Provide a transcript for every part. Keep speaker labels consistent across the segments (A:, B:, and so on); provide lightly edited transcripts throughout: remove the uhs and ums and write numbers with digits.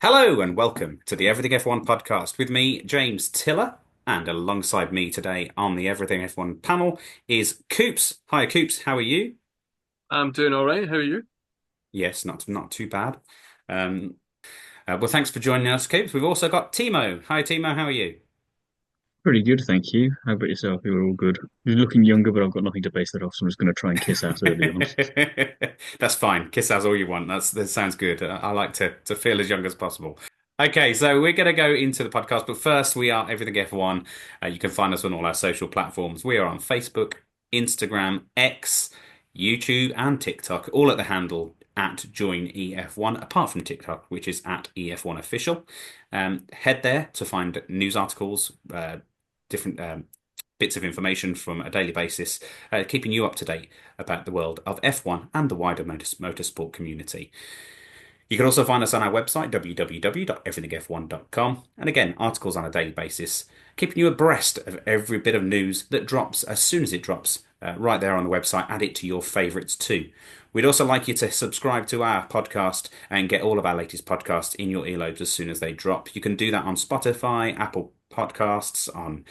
A: Hello and welcome to the Everything F1 podcast with me, James Tiller, and alongside me today on the Everything F1 panel is Coops. Hi, Coops. How are you?
B: I'm doing all right. How are you?
A: Yes, not too bad. Um, well, thanks for joining us, Coops. We've also got Timo. Hi, Timo. How are you?
C: Pretty good, thank you. How about yourself? You were all good. You're looking younger, but I've got nothing to base that off, so I'm just going to try and kiss ass early on.
A: That's fine. Kiss us all you want. That sounds good. I like to feel as young as possible. Okay, so we're going to go into the podcast, but first we are Everything F1. You can find us on all our social platforms. We are on Facebook, Instagram, X, YouTube, and TikTok, all at the handle at Join EF1, apart from TikTok, which is at EF1 Official. Head there to find news articles, different bits of information from a daily basis, keeping you up to date about the world of F1 and the wider motorsport community. You can also find us on our website, www.everythingf1.com. And again, articles on a daily basis, keeping you abreast of every bit of news that drops as soon as it drops, right there on the website. Add it to your favourites too. We'd also like you to subscribe to our podcast and get all of our latest podcasts in your earlobes as soon as they drop. You can do that on Spotify, Apple Podcasts, on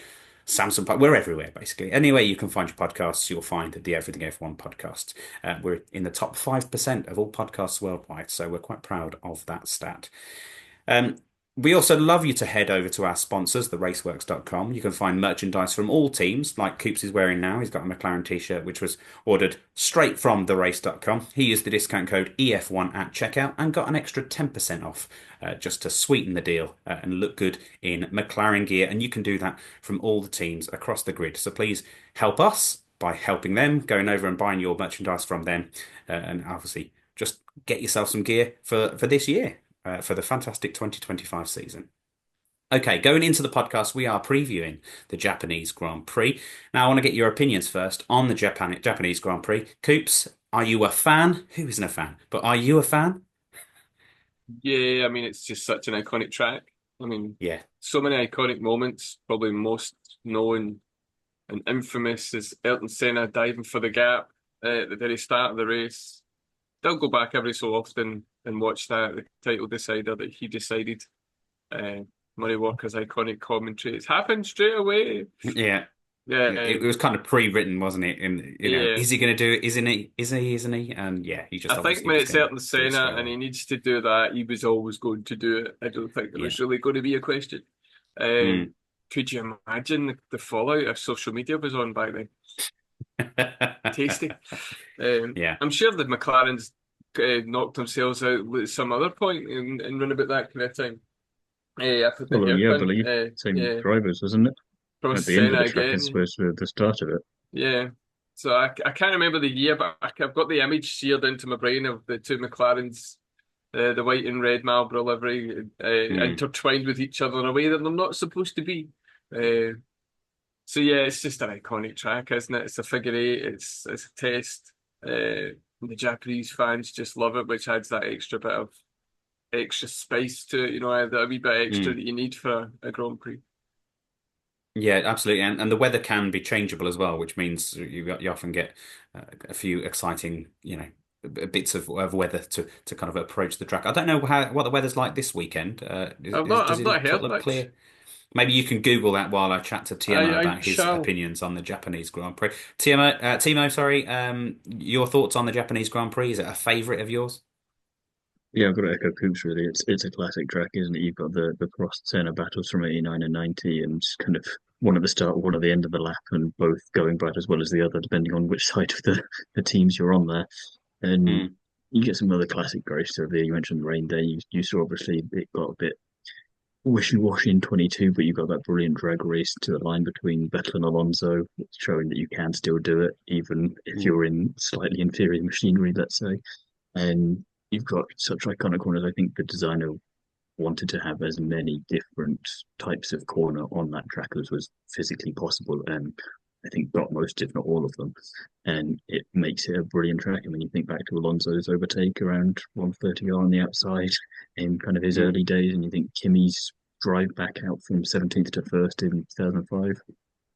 A: Samsung, we're everywhere basically. Anyway, you can find your podcasts, you'll find the Everything F1 podcast. We're in the top 5% of all podcasts worldwide, so we're quite proud of that stat. Um, we also love you to head over to our sponsors, theraceworks.com. You can find merchandise from all teams, like Coops is wearing now. He's got a McLaren t-shirt, which was ordered straight from therace.com. He used the discount code EF1 at checkout and got an extra 10% off just to sweeten the deal and look good in McLaren gear. And you can do that from all the teams across the grid. So please help us by helping them, going over and buying your merchandise from them. And obviously, just get yourself some gear for this year for the fantastic 2025 season. Okay, going into the podcast, we are previewing the Japanese Grand Prix. Now, I want to get your opinions first on the Japanese Grand Prix. Coops, are you a fan? Who isn't a fan? But are you a fan?
B: Yeah, I mean, it's just such an iconic track. I mean,
A: Yeah.
B: so many iconic moments. Probably most known and infamous is Ayrton Senna diving for the gap at the very start of the race. Don't go back every so often and watch that, the title decider that he decided. Uh, Murray Walker's iconic commentary. It's happened straight away.
A: Yeah.
B: Yeah,
A: It was kind of pre-written, wasn't it? And
B: yeah.
A: is he going to do it? Isn't he? Is he? Isn't he? And yeah, he
B: I
A: just
B: think
A: obviously
B: when
A: just
B: it's
A: came
B: Ayrton
A: do it
B: Senna
A: straight
B: and
A: away.
B: he needs to do that, he was always going to do it. I don't think there
A: Yeah.
B: was really going to be a question. Um,
A: Mm.
B: could you imagine the fallout if social media was on back then? Tasty.
A: Yeah.
B: I'm sure the McLarens knocked themselves out at some other point in run about that kind of time. After the
C: Well, yeah, I
B: hairpin,
C: believe same
B: yeah,
C: drivers, wasn't it?
B: from
C: At the end of
B: Senna
C: the track, as
B: again,
C: opposed to the start of it.
B: yeah. So I can't remember the year, but I've got the image seared into my brain of the two McLarens, the white and red Marlboro livery,
A: Mm.
B: intertwined with each other in a way that they're not supposed to be. Uh, So yeah, it's just an iconic track, isn't it? It's a figure eight. It's a test. The Japanese fans just love it, which adds that extra bit of extra spice to it. You know, a wee bit extra
A: Mm.
B: that you need for a Grand Prix.
A: Yeah, absolutely, and the weather can be changeable as well, which means you often get a few exciting, bits of weather to kind of approach the track. I don't know what the weather's like this weekend. Does
B: I've
A: it
B: not
A: look
B: heard much.
A: clear? Maybe you can Google that while I chat to Tiamo
B: I
A: about his
B: shall.
A: opinions on the Japanese Grand Prix. Timo, sorry, your thoughts on the Japanese Grand Prix? Is it a favourite of yours?
C: Yeah, I've got to echo Coops really. It's a classic track, isn't it? You've got the cross Senna battles from '89 and '90, and kind of one at the start, one at the end of the lap, and both going bad as well as the other, depending on which side of the teams you're on there. And
A: Mm,
C: you get some other classic race over there. You mentioned the rain day. You saw obviously it got a bit wishy-washy in 22, but you got that brilliant drag race to the line between Vettel and Alonso, showing that you can still do it, even if
A: mm,
C: you're in slightly inferior machinery, let's say. And you've got such iconic corners. I think the designer wanted to have as many different types of corner on that track as was physically possible. And I think got most, if not all of them. And it makes it a brilliant track. And when you think back to Alonso's overtake around 130R on the outside in kind of his
A: mm.
C: early days, and you think Kimmy's drive back out from 17th to first in 2005.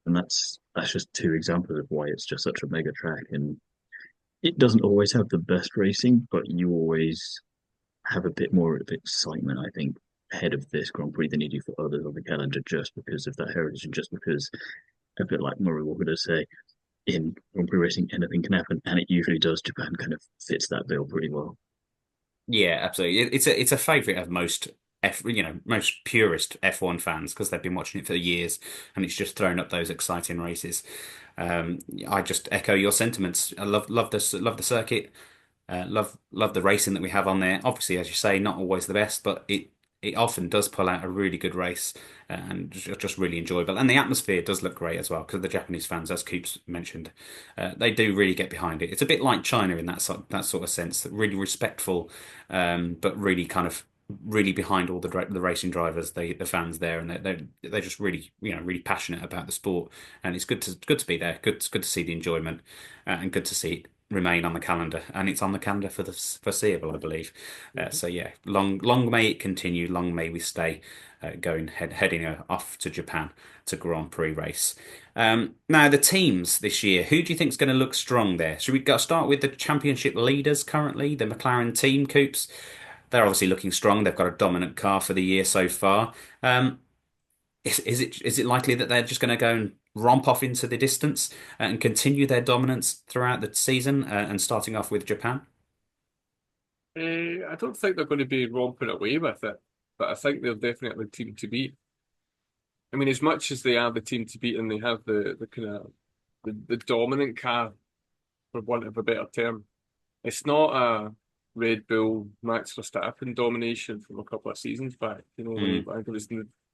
C: And that's just two examples of why it's just such a mega track. And it doesn't always have the best racing, but you always have a bit more of excitement, I think. ahead of this Grand Prix than you do for others on the calendar, just because of that heritage and just because, a bit like Murray Walker does say, in Grand Prix racing, anything can happen, and it usually does. Japan kind of fits that bill pretty well.
A: Yeah, absolutely. It's a favorite of most purist F1 fans because they've been watching it for years, and it's just thrown up those exciting races. I just echo your sentiments. I love the circuit. Love the racing that we have on there. Obviously, as you say, not always the best, but it often does pull out a really good race and just really enjoyable. And the atmosphere does look great as well because the Japanese fans, as Coops mentioned, they do really get behind it. It's a bit like China in that sort of sense, that really respectful, but really kind of really behind all the racing drivers, the fans there, and they're just really really passionate about the sport. And it's good to be there. Good to see the enjoyment and good to see it remain on the calendar, and it's on the calendar for the foreseeable, I believe. So yeah, long may it continue. Long may we stay heading off to Japan to Grand Prix race. Now the teams this year, who do you think is going to look strong there? Should we start with the championship leaders currently, the McLaren team, Coops? They're obviously looking strong. They've got a dominant car for the year so far. Is it likely that they're just going to go and romp off into the distance and continue their dominance throughout the season and starting off with Japan?
B: I don't think they're going to be romping away with it, but I think they're definitely the team to beat. I mean, as much as they are the team to beat and they have the kind of the dominant car, for want of a better term, it's not a Red Bull Max Verstappen domination from a couple of seasons back. You know, when
A: Mm.
B: I think it was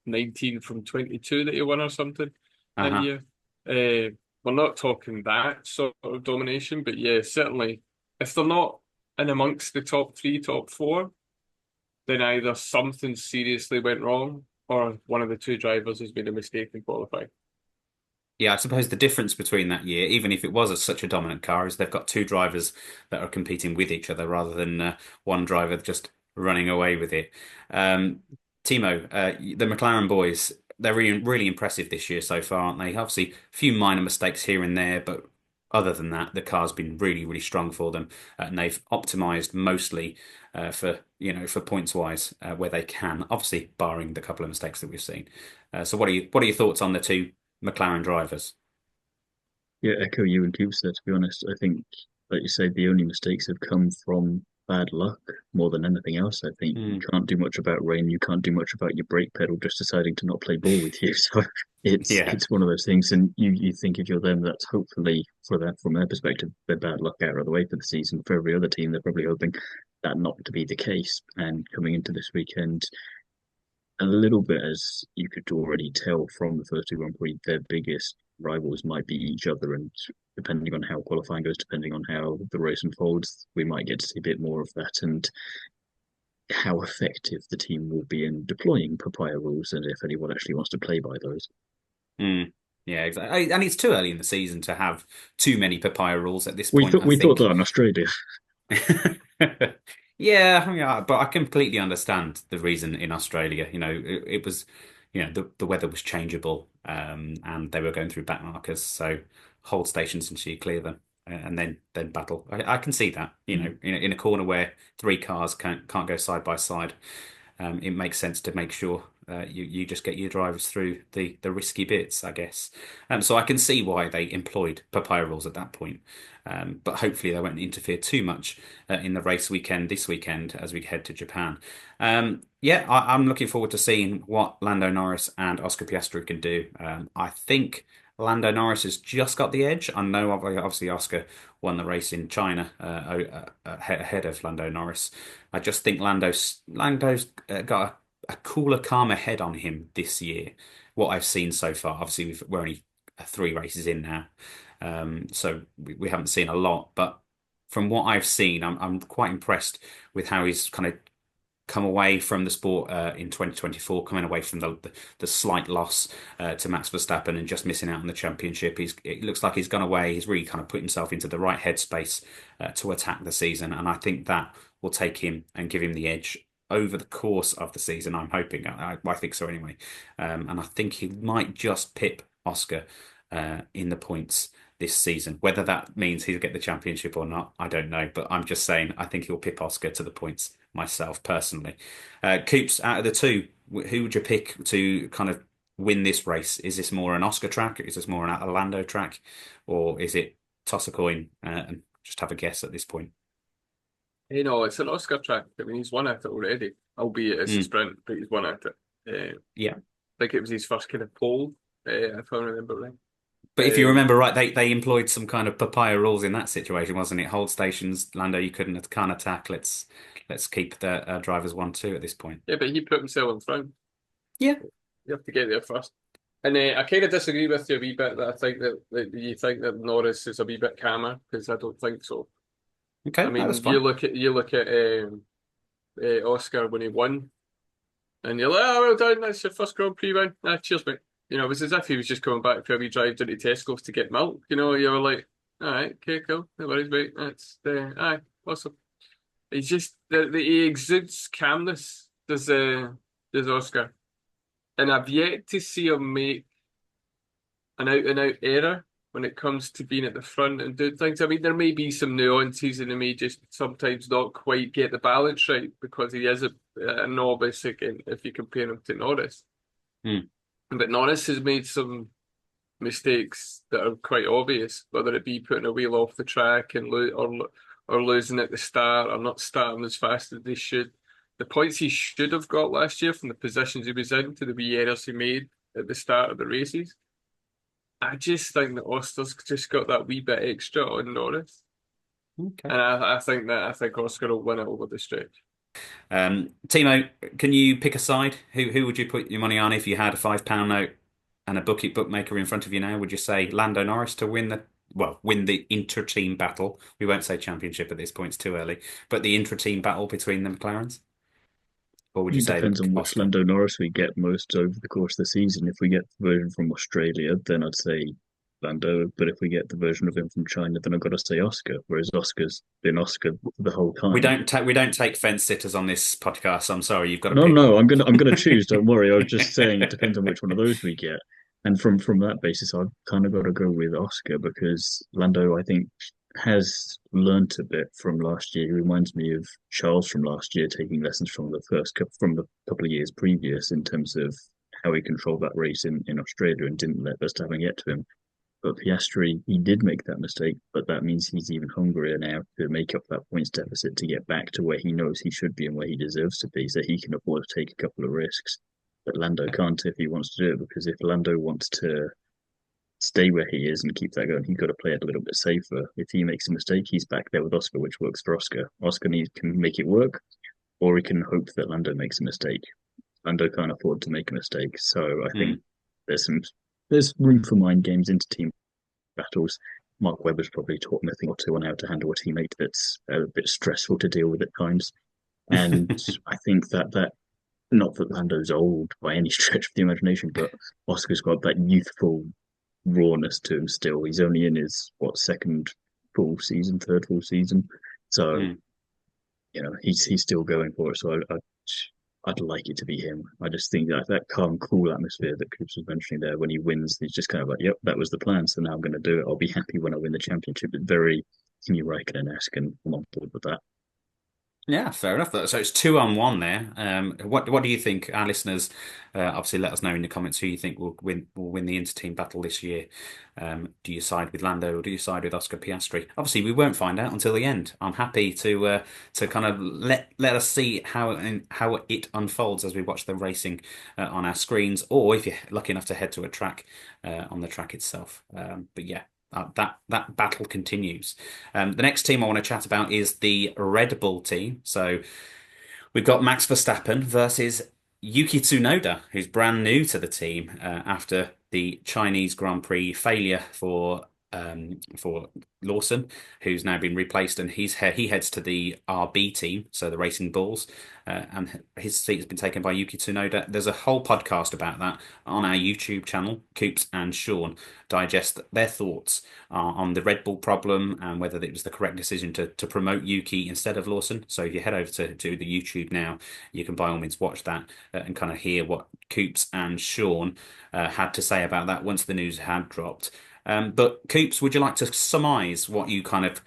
B: 19 from 22 that he won or something that
A: Uh-huh.
B: year. We're not talking that sort of domination, but yeah, certainly if they're not in amongst the top three, top four, then either something seriously went wrong or one of the two drivers has made a mistake in qualifying.
A: Yeah, I suppose the difference between that year, even if it was such a dominant car, is they've got two drivers that are competing with each other rather than one driver just running away with it. Timo, the McLaren boys, they're really impressive this year so far, aren't they? Obviously, a few minor mistakes here and there, but other than that, the car's been really strong for them, and they've optimized mostly for points wise where they can, obviously barring the couple of mistakes that we've seen. So, what are your thoughts on the two McLaren drivers?
C: Yeah, echo you and Coops there, to be honest. I think, like you say, the only mistakes have come from bad luck more than anything else. I think you
A: Mm,
C: can't do much about rain, you can't do much about your brake pedal just deciding to not play ball with you. So
A: yeah.
C: it's one of those things. And you think if you're them, that's hopefully for that from their perspective, their bad luck out of the way for the season. For every other team, they're probably hoping that not to be the case. And coming into this weekend, a little bit as you could already tell from the first two Grand Prix, their biggest rivals might be each other. And depending on how qualifying goes, depending on how the race unfolds, we might get to see a bit more of that and how effective the team will be in deploying papaya rules and if anyone actually wants to play by those.
A: Mm, yeah, exactly. And it's too early in the season to have too many papaya rules at this
C: We
A: point,
C: thought
A: I
C: we thought
A: think.
C: that in Australia.
A: Yeah, I mean, but I completely understand the reason in Australia. It was, the weather was changeable, and they were going through back markers, so hold stations until you clear them, and then battle. I can see that. In a corner where three cars can't go side by side, it makes sense to make sure you just get your drivers through the risky bits, I guess. So I can see why they employed papaya rules at that point. But hopefully they won't interfere too much in the race weekend this weekend as we head to Japan. Yeah, I'm looking forward to seeing what Lando Norris and Oscar Piastri can do. I think Lando Norris has just got the edge. I know obviously Oscar won the race in China ahead of Lando Norris. I just think Lando's got a cooler, calmer head on him this year. What I've seen so far, obviously we're only three races in now, so we haven't seen a lot. But from what I've seen, I'm quite impressed with how he's kind of come away from the sport in 2024, coming away from the slight loss to Max Verstappen and just missing out on the championship. It looks like he's gone away. He's really kind of put himself into the right headspace to attack the season, and I think that will take him and give him the edge over the course of the season. I'm hoping. I think so anyway, and I think he might just pip Oscar in the points this season. Whether that means he'll get the championship or not, I don't know. But I'm just saying, I think he'll pip Oscar to the points myself personally. Coops, out of the two, who would you pick to kind of win this race? Is this more an Oscar track? Is this more an Orlando track? Or is it toss a coin and just have a guess at this point?
B: It's an Oscar track. I mean, he's won at it already, albeit it's a
A: Mm,
B: sprint, but he's won at it.
A: yeah.
B: I think it was his first kind of pole, if I remember right.
A: But if you
B: Um,
A: remember right, they employed some kind of papaya rules in that situation, wasn't it? Hold stations, Lando, you can't attack. Let's keep the drivers 1-2 at this point.
B: yeah, but he put himself in front.
A: Yeah.
B: You have to get there first. And I kind of disagree with you a wee bit that I think that you think that Norris is a wee bit calmer because I don't think so.
A: Okay,
B: I
A: no, that's
B: mean,
A: fine.
B: you look at Oscar when he won, and you're like, oh, well done, that's your first Grand Prix win. Ah, cheers, mate. It was as if he was just coming back for a wee drive down to Tesco's to get milk. You were like, all right, okay, cool, no worries, mate. That's aye, awesome. He's just he exudes calmness. Does Oscar, and I've yet to see him make an out and out error when it comes to being at the front and doing things. I mean, there may be some nuances and he may just sometimes not quite get the balance right because he is a novice again, if you compare him to Norris.
A: Hmm.
B: But Norris has made some mistakes that are quite obvious, whether it be putting a wheel off the track and or losing at the start or not starting as fast as they should. The points he should have got last year from the positions he was in to the wee errors he made at the start of the races. I just think that Oscar's just got that wee bit extra on Norris,
A: Okay.
B: and I think Oscar will win it over the stretch.
A: Timo, can you pick a side? Who would you put your money on if you had a £5 note and a bookmaker in front of you now? Would you say Lando Norris to win the inter-team battle? We won't say championship at this point; it's too early. But the intra-team battle between the McLarens, or would you
C: It
A: say
C: depends on which
A: Oscar?
C: Lando Norris we get most over the course of the season. If we get the version from Australia, then I'd say Lando. But if we get the version of him from China, then I've got to say Oscar. Whereas Oscar's been Oscar the whole time.
A: We don't take fence sitters on this podcast. I'm sorry, you've got to
C: No,
A: pick
C: no,
A: one.
C: I'm gonna choose. Don't worry. I was just saying it depends on which one of those we get. And from that basis, I've kind of got to go with Oscar because Lando, I think, has learnt a bit from last year. He reminds me of Charles from last year, taking lessons from the couple of years previous in terms of how he controlled that race in Australia and didn't let Verstappen get to him. But Piastri, he did make that mistake, but that means he's even hungrier now to make up that points deficit to get back to where he knows he should be and where he deserves to be, so he can afford to take a couple of risks. But Lando can't if he wants to do it, because if Lando wants to stay where he is and keep that going, he's got to play it a little bit safer. If he makes a mistake, he's back there with Oscar, which works for Oscar. Can make it work, or he can hope that Lando makes a mistake. Lando can't afford to make a mistake, so I think
A: Hmm.
C: there's some there's room for mind games into team battles. Mark Webber's probably taught him a thing or two on how to handle a teammate that's a bit stressful to deal with at times. And I think that not that Lando's old by any stretch of the imagination, but Oscar's got that youthful rawness to him still. He's only in his third full season. So,
A: Hmm.
C: he's still going for it. So I'd like it to be him. I just think that calm, cool atmosphere that Coops was mentioning there when he wins, he's just kind of like, yep, that was the plan. So now I'm going to do it. I'll be happy when I win the championship. It's very Kimi Räikkönen-esque, and I'm on board with that.
A: Yeah, fair enough. So it's 2-1 there. What do you think? Our listeners, obviously, let us know in the comments who you think will win the inter-team battle this year. Do you side with Lando or do you side with Oscar Piastri? Obviously, we won't find out until the end. I'm happy to kind of let us see how it unfolds as we watch the racing on our screens, or if you're lucky enough to head to a track on the track itself. But yeah. That battle continues. The next team I want to chat about is the Red Bull team. So we've got Max Verstappen versus Yuki Tsunoda, who's brand new to the team after the Chinese Grand Prix failure for Lawson, who's now been replaced, and he heads to the RB team, so the Racing Bulls, and his seat has been taken by Yuki Tsunoda. There's a whole podcast about that on our YouTube channel. Coops and Sean digest their thoughts on the Red Bull problem and whether it was the correct decision to promote Yuki instead of Lawson. So if you head over to the YouTube now, you can by all means watch that and kind of hear what Coops and Sean had to say about that once the news had dropped. But Coops, would you like to surmise what you kind of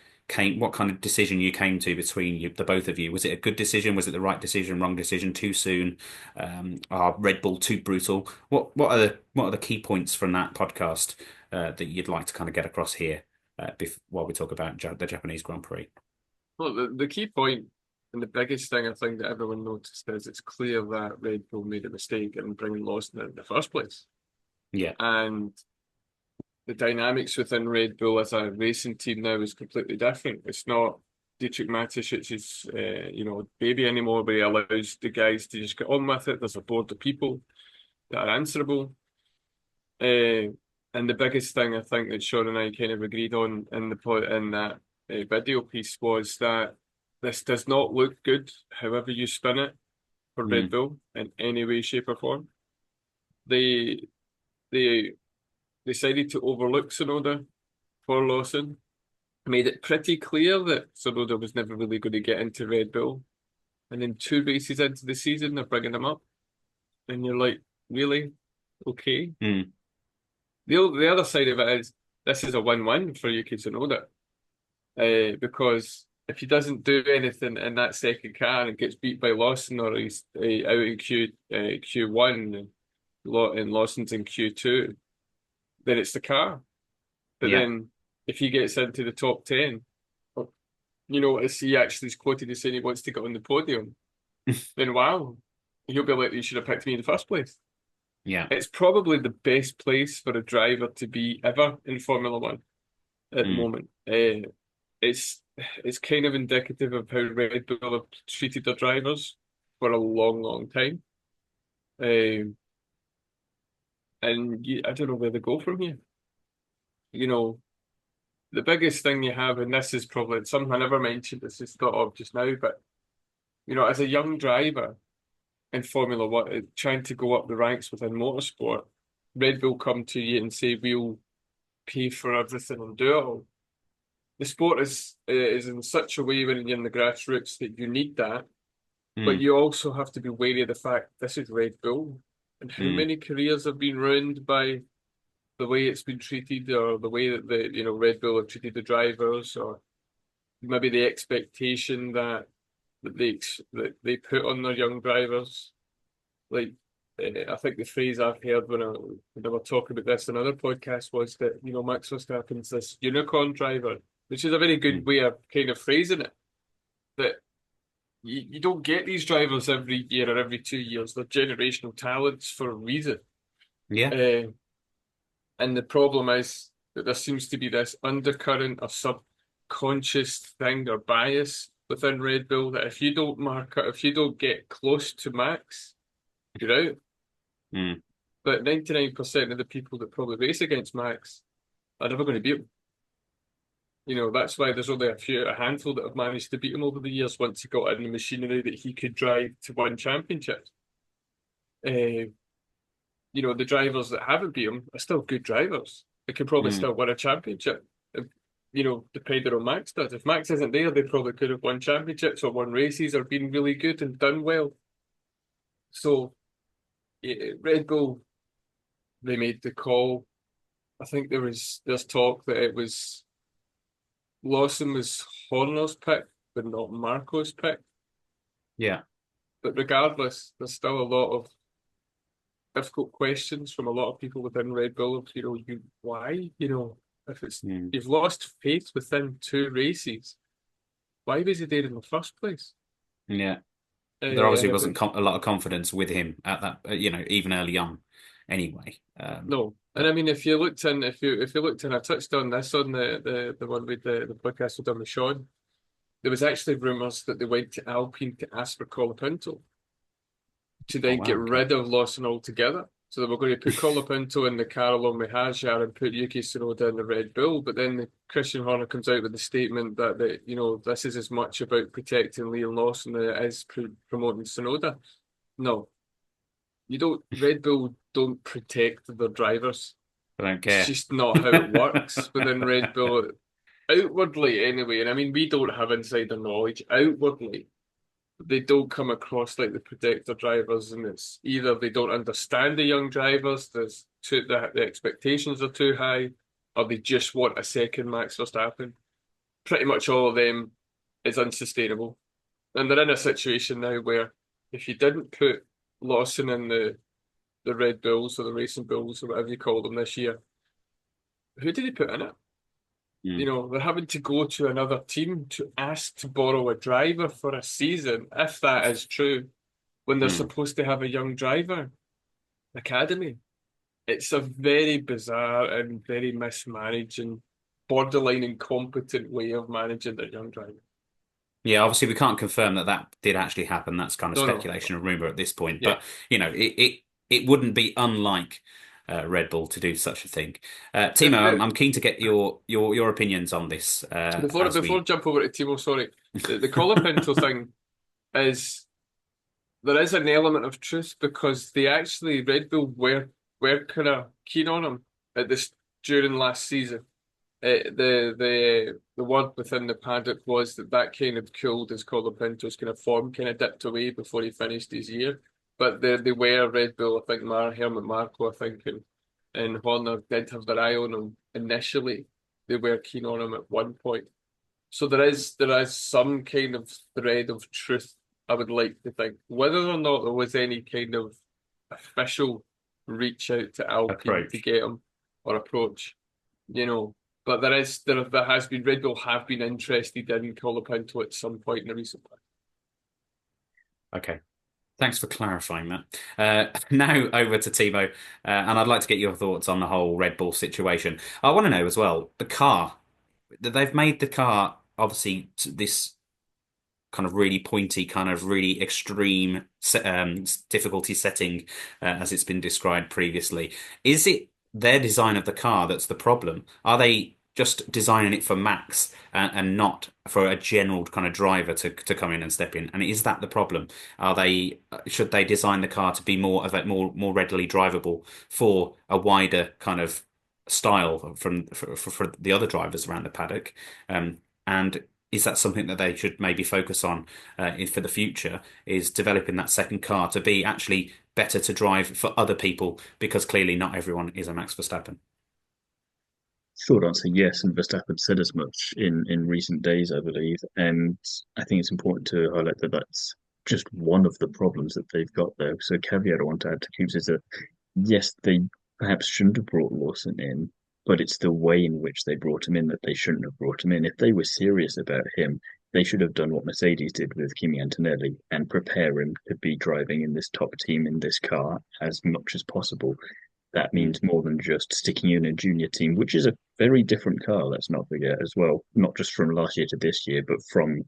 A: what kind of decision you came to between the both of you. Was it a good decision? Was it the right decision? Wrong decision? Too soon? Are Red Bull too brutal? What are the key points from that podcast that you'd like to kind of get across here while we talk about the Japanese Grand Prix?
B: Well, the key point and the biggest thing I think that everyone noticed is it's clear that Red Bull made a mistake in bringing Lawson in the first place.
A: Yeah.
B: And the dynamics within Red Bull as a racing team now is completely different. It's not Dietrich Mateschit's baby anymore, where he allows the guys to just get on with it. There's a board of people that are answerable. And the biggest thing I think that Sean and I kind of agreed on in that video piece was that this does not look good, however you spin it, for Red Bull in any way, shape, or form. They decided to overlook Tsunoda for Lawson, made it pretty clear that Tsunoda was never really going to get into Red Bull. And then 2 races into the season, they're bringing him up. And you're like, really? Okay. The other side of it is, this is a win-win for Yuki Tsunoda. Because if he doesn't do anything in that second car and gets beat by Lawson, or he's out in Q1 and Lawson's in Q2, then it's the car. But then if he gets into the top 10, as he actually is quoted as saying he wants to get on the podium, then wow, he'll be like, you should have picked me in the first place.
A: Yeah.
B: It's probably the best place for a driver to be ever in Formula One at the moment. It's kind of indicative of how Red Bull have treated their drivers for a long, long time. And I don't know where they go from here. The biggest thing you have, and this is probably something I never mentioned, this is thought of just now, but, as a young driver in Formula One, trying to go up the ranks within motorsport, Red Bull come to you and say, we'll pay for everything and do it all. The sport is in such a way when you're in the grassroots that you need that, but you also have to be wary of the fact this is Red Bull, and how many careers have been ruined by the way it's been treated, or the way that Red Bull have treated the drivers, or maybe the expectation that they put on their young drivers. Like, I think the phrase I've heard when I were talking about this in other podcasts was that Max Verstappen's this unicorn driver, which is a very good way of kind of phrasing it. That you don't get these drivers every year or every 2 years. They're generational talents for a reason.
A: Yeah.
B: And the problem is that there seems to be this undercurrent of subconscious thing or bias within Red Bull that if you don't get close to Max, you're out. But 99% of the people that probably race against Max are never going to beat him. That's why there's only a handful that have managed to beat him over the years once he got in the machinery that he could drive to win championships. The drivers that haven't beat him are still good drivers. They could probably still win a championship. Depending on Max does. If Max isn't there, they probably could have won championships or won races or been really good and done well. So, Red Bull, they made the call. I think there's talk that it was Lawson was Horner's pick, but not Marco's pick.
A: Yeah.
B: But regardless, there's still a lot of difficult questions from a lot of people within Red Bull of, why? If it's you've lost faith within 2 races, why was he there in the first place?
A: Yeah. There obviously wasn't a lot of confidence with him at that, even early on anyway.
B: No. And I mean, if you looked in, I touched on this on the one with the podcast with with Sean, there was actually rumours that they went to Alpine to ask for Colapinto to then get rid of Lawson altogether. So they were going to put Colapinto in the car along with Hajar and put Yuki Tsunoda in the Red Bull. But then Christian Horner comes out with the statement that this is as much about protecting Liam Lawson as it is promoting Tsunoda. No, you don't. Red Bull don't protect their drivers.
A: I don't care.
B: It's just not how it works within Red Bull. Outwardly, anyway, and I mean, we don't have insider knowledge. Outwardly, they don't come across like the protector drivers, and it's either they don't understand the young drivers, the expectations are too high, or they just want a second Max Verstappen. pretty much all of them is unsustainable. And they're in a situation now where if you didn't put Lawson in the Red Bulls or the Racing Bulls or whatever you call them this year, who did he put in it? You
A: Mm.
B: know, they're having to go to another team to ask to borrow a driver for a season, if that is true, when they're
A: Mm.
B: supposed to have a young driver academy. It's a very bizarre and very mismanaged and borderline incompetent way of managing their young driver.
A: Yeah, obviously we can't confirm that that did actually happen. That's kind of
B: No, no,
A: speculation and rumor at this point.
B: yeah.
A: But it wouldn't be unlike Red Bull to do such a thing. Timo, I'm keen to get your opinions on this as
B: Before I
A: we.
B: jump over to Timo, sorry, the Colapinto thing is there is an element of truth because they actually Red Bull were kind of keen on him at this during last season. The word within the paddock was that kind of cooled his Colapinto's kind of form kind of dipped away before he finished his year. But they were Red Bull, I think Helmut Marko, I think, and Horner did have their eye on him initially. They were keen on him at one point. So there is some kind of thread of truth, I would like to think. Whether or not there was any kind of official reach out to Alpine to
A: Approach.
B: get him or approach, you know. But there has been Red Bull have been interested in Colapinto at some point in the recent past.
A: Okay. Thanks for clarifying that. Now over to Timo, and I'd like to get your thoughts on the whole Red Bull situation. I want to know as well the car that they've made the car obviously this kind of really pointy, kind of really extreme difficulty setting, as it's been described previously. Is it their design of the car that's the problem? Are they just designing it for Max and not for a general kind of driver to come in and step in? And is that the problem? Are they should they design the car to be more readily drivable for a wider kind of style for the other drivers around the paddock? And is that something that they should maybe focus on for the future? Is developing that second car to be actually better to drive for other people because clearly not everyone is a Max Verstappen.
C: Short answer, yes, and Verstappen said as much in recent days, I believe. And I think it's important to highlight that that's just one of the problems that they've got there. So, a caveat I want to add to Coops is that yes, they perhaps shouldn't have brought Lawson in, but it's the way in which they brought him in that they shouldn't have brought him in. If they were serious about him, they should have done what Mercedes did with Kimi Antonelli and prepare him to be driving in this top team in this car as much as possible. That
A: Mm.
C: means more than just sticking you in a junior team, which is a very different car, let's not forget as well. Not just from last year to this year, but from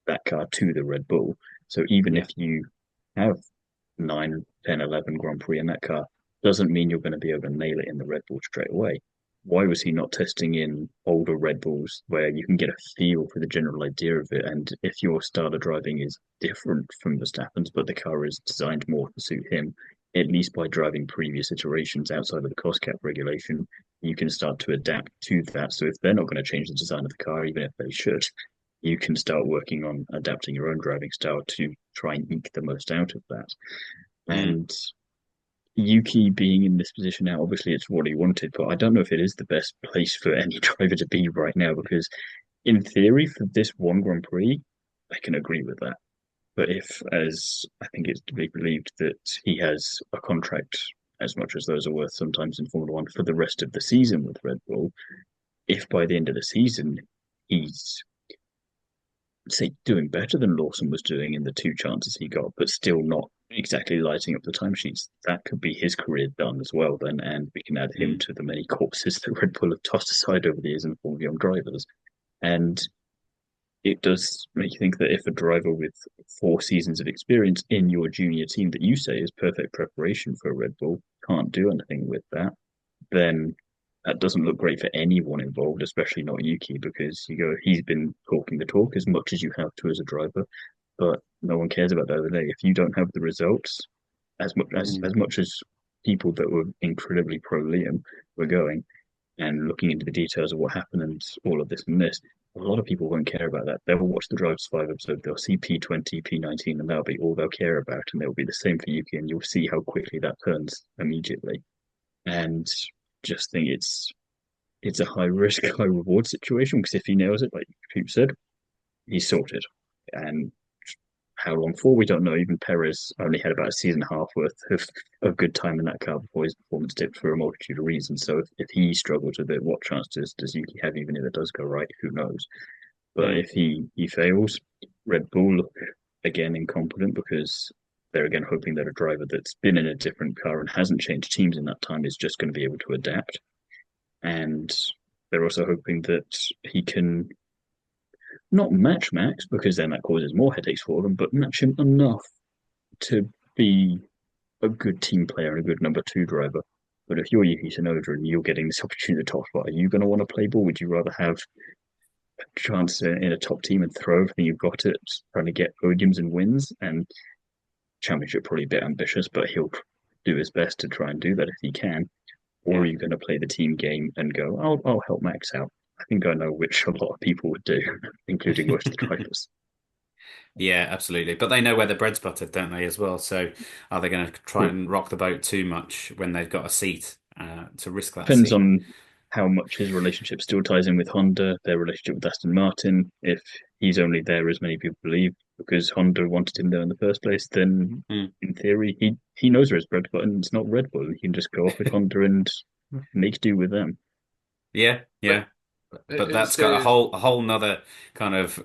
C: that car to the Red Bull. So even
A: Yeah.
C: if you have 9, 10, 11 Grand Prix in that car, doesn't mean you're going to be able to nail it in the Red Bull straight away. Why was he not testing in older Red Bulls where you can get a feel for the general idea of it? And if your style of driving is different from Verstappen's, but the car is designed more to suit him, at least by driving previous iterations outside of the cost cap regulation, you can start to adapt to that. So if they're not going to change the design of the car, even if they should, you can start working on adapting your own driving style to try and eke the most out of that.
A: Mm.
C: And Yuki being in this position now, obviously it's what he wanted, but I don't know if it is the best place for any driver to be right now because, in theory, for this one Grand Prix, I can agree with that. But if, as I think it's to be believed, that he has a contract as much as those are worth sometimes in Formula One for the rest of the season with Red Bull, if by the end of the season he's say doing better than Lawson was doing in the two chances he got, but still not exactly lighting up the timesheets, that could be his career done as well then, and we can add him
A: Mm.
C: to the many corpses that Red Bull have tossed aside over the years in the form of young drivers. And it does make you think that if a driver with 4 seasons of experience in your junior team that you say is perfect preparation for a Red Bull can't do anything with that, then that doesn't look great for anyone involved, especially not Yuki, because you go, he's been talking the talk as much as you have to as a driver, but no one cares about that other day. If you don't have the results,
A: Mm.
C: as much as people that were incredibly pro Liam were going, and looking into the details of what happened and all of this and this, a lot of people won't care about that. They'll watch the Drive to Survive episode, they'll see P20, P19, and that'll be all they'll care about. And it'll be the same for Yuki, and you'll see how quickly that turns immediately. And just think it's a high risk, high reward situation because if he nails it, like Coop said, he's sorted. And how long for, we don't know. Even Perez only had about a season and a half worth of good time in that car before his performance dipped for a multitude of reasons. So if he struggles a bit, what chance does Yuki have, even if it does go right? Who knows? But if he fails, Red Bull look again incompetent because they're again hoping that a driver that's been in a different car and hasn't changed teams in that time is just going to be able to adapt. And they're also hoping that he can not match Max because then that causes more headaches for them, but match him enough to be a good team player and a good number two driver. But if you're Yuki Tsunoda and you're getting this opportunity to top spot, are you going to want to play ball? Would you rather have a chance in a top team and throw everything you've got at trying to get podiums and wins? And championship probably a bit ambitious, but he'll do his best to try and do that if he can. Or are you going to play the team game and go, I'll help Max out? I think I know which a lot of people would do, including most of the drivers.
A: Yeah, absolutely. But they know where the bread's buttered, don't they, as well? So are they going to try
C: Well,
A: and rock the boat too much when they've got a seat to risk that
C: depends
A: seat?
C: on how much his relationship still ties in with Honda, their relationship with Aston Martin. If he's only there, as many people believe, because Honda wanted him there in the first place, then
A: Mm.
C: in theory, he knows where his bread button. It's not Red Bull. He can just go off with Honda and make do with them.
A: Yeah,
B: But
A: yeah. But that's
B: it's
A: got a whole nother kind of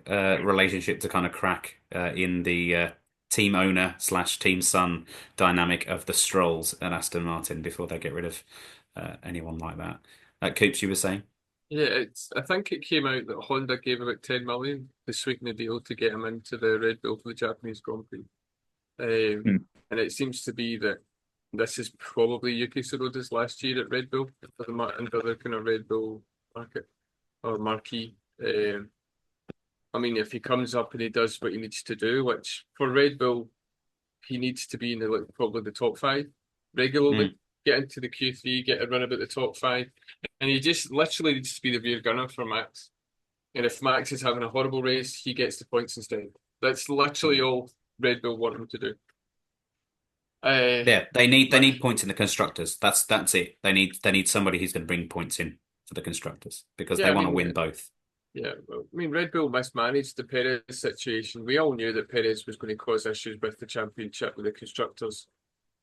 A: relationship to kind of crack in the team owner slash team son dynamic of the Strolls at Aston Martin before they get rid of anyone like that. Coops, you were saying?
B: yeah, it's. I think it came out that Honda gave about 10 million to sweeten the deal to get him into the Red Bull for the Japanese Grand Prix.
C: Hmm.
B: And it seems to be that this is probably Yuki Tsunoda's last year at Red Bull for under the kind of Red Bull market or marquee. I mean, if he comes up and he does what he needs to do, which for Red Bull, he needs to be in the probably the top five regularly,
A: Mm.
B: get into the Q3, get a run about the top five, and he just literally needs to be the rear gunner for Max. And if Max is having a horrible race, he gets the points instead. That's literally
A: Yeah.
B: all Red Bull want him to do. Uh,
A: Yeah, they need
B: but
A: points in the constructors. That's it. They need somebody who's going to bring points in for the constructors because
B: yeah,
A: they
B: I
A: want to
B: mean,
A: win both.
B: yeah, well, I mean, Red Bull mismanaged the Perez situation. We all knew that Perez was going to cause issues with the championship with the constructors.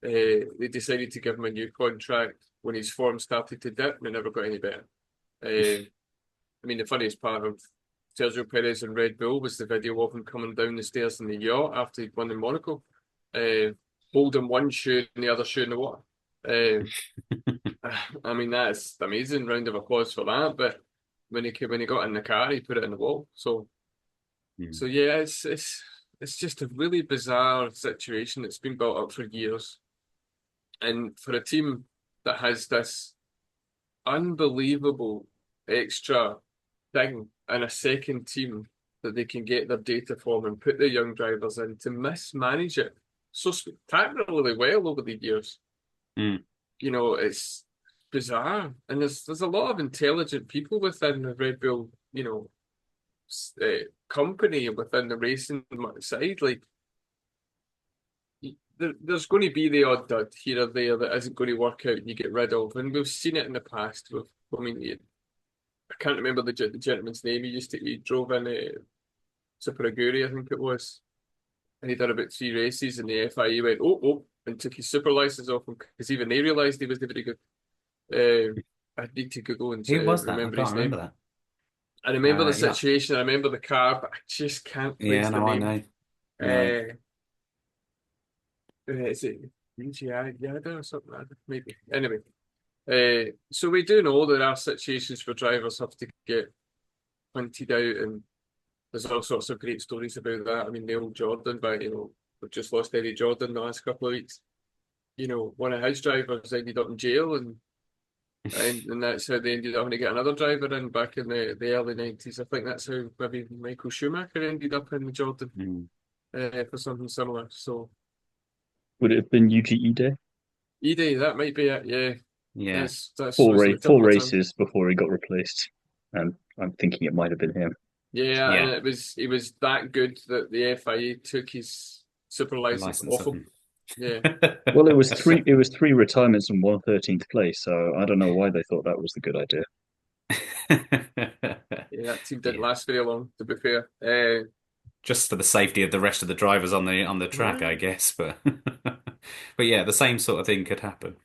B: They decided to give him a new contract when his form started to dip, and it never got any better. I mean, the funniest part of Sergio Perez and Red Bull was the video of him coming down the stairs in the yacht after he'd won in Monaco, holding one shoe and the other shoe in the water. Uh, I mean, that's amazing. Round of applause for that. But when he got in the car, he put it in the wall. So
A: Mm.
B: so yeah, it's just a really bizarre situation that's been built up for years, and for a team that has this unbelievable extra thing and a second team that they can get their data from and put the young drivers in to mismanage it so spectacularly well over the years.
A: Mm.
B: It's bizarre, and there's a lot of intelligent people within the Red Bull, company within the racing side. Like there's going to be the odd dud here or there that isn't going to work out and you get rid of, and we've seen it in the past. I mean, I can't remember the gentleman's name. He drove in Super Aguri, I think it was, and he did about 3 races, and the FIA went and took his super license off him because even they realised he wasn't very good. I need to Google and
A: Who was that? I
B: remember
A: can't
B: his
A: remember
B: name.
A: that.
B: I remember the
A: Yeah,
B: situation. I remember the car, but I just can't
A: yeah,
B: place the
A: no, I
B: name.
A: know. No.
B: Uh, is it UGI Yada or something like that? Maybe. Anyway, so we do know there are situations where drivers have to get pointed out, and there's all sorts of great stories about that. I mean, Neil Jordan, but we've just lost Eddie Jordan the last couple of weeks. One of his drivers ended up in jail, and that's how they ended up having to get another driver in back in the early 90s. I think that's how maybe Michael Schumacher ended up in Jordan
A: Mm.
B: for something similar. So,
C: Would it have been UGE Day?
B: E-Day, that might be it. Yeah,
A: Yeah.
B: that's
C: Four,
B: was it a
C: four
B: couple of times.
C: races before he got replaced. And I'm thinking it might have been him.
B: Yeah, and
A: Yeah.
B: he was that good that the FIA took his super license
A: License
B: off
A: of
B: him. Yeah.
C: Well, it was three. It was three retirements and one 13th place. So I don't know why they thought that was the good idea.
B: Yeah, that team didn't
A: Yeah,
B: last very long, to be fair.
A: just for the safety of the rest of the drivers on the track, I
B: Yeah.
A: guess. But but yeah, the same sort of thing could happen.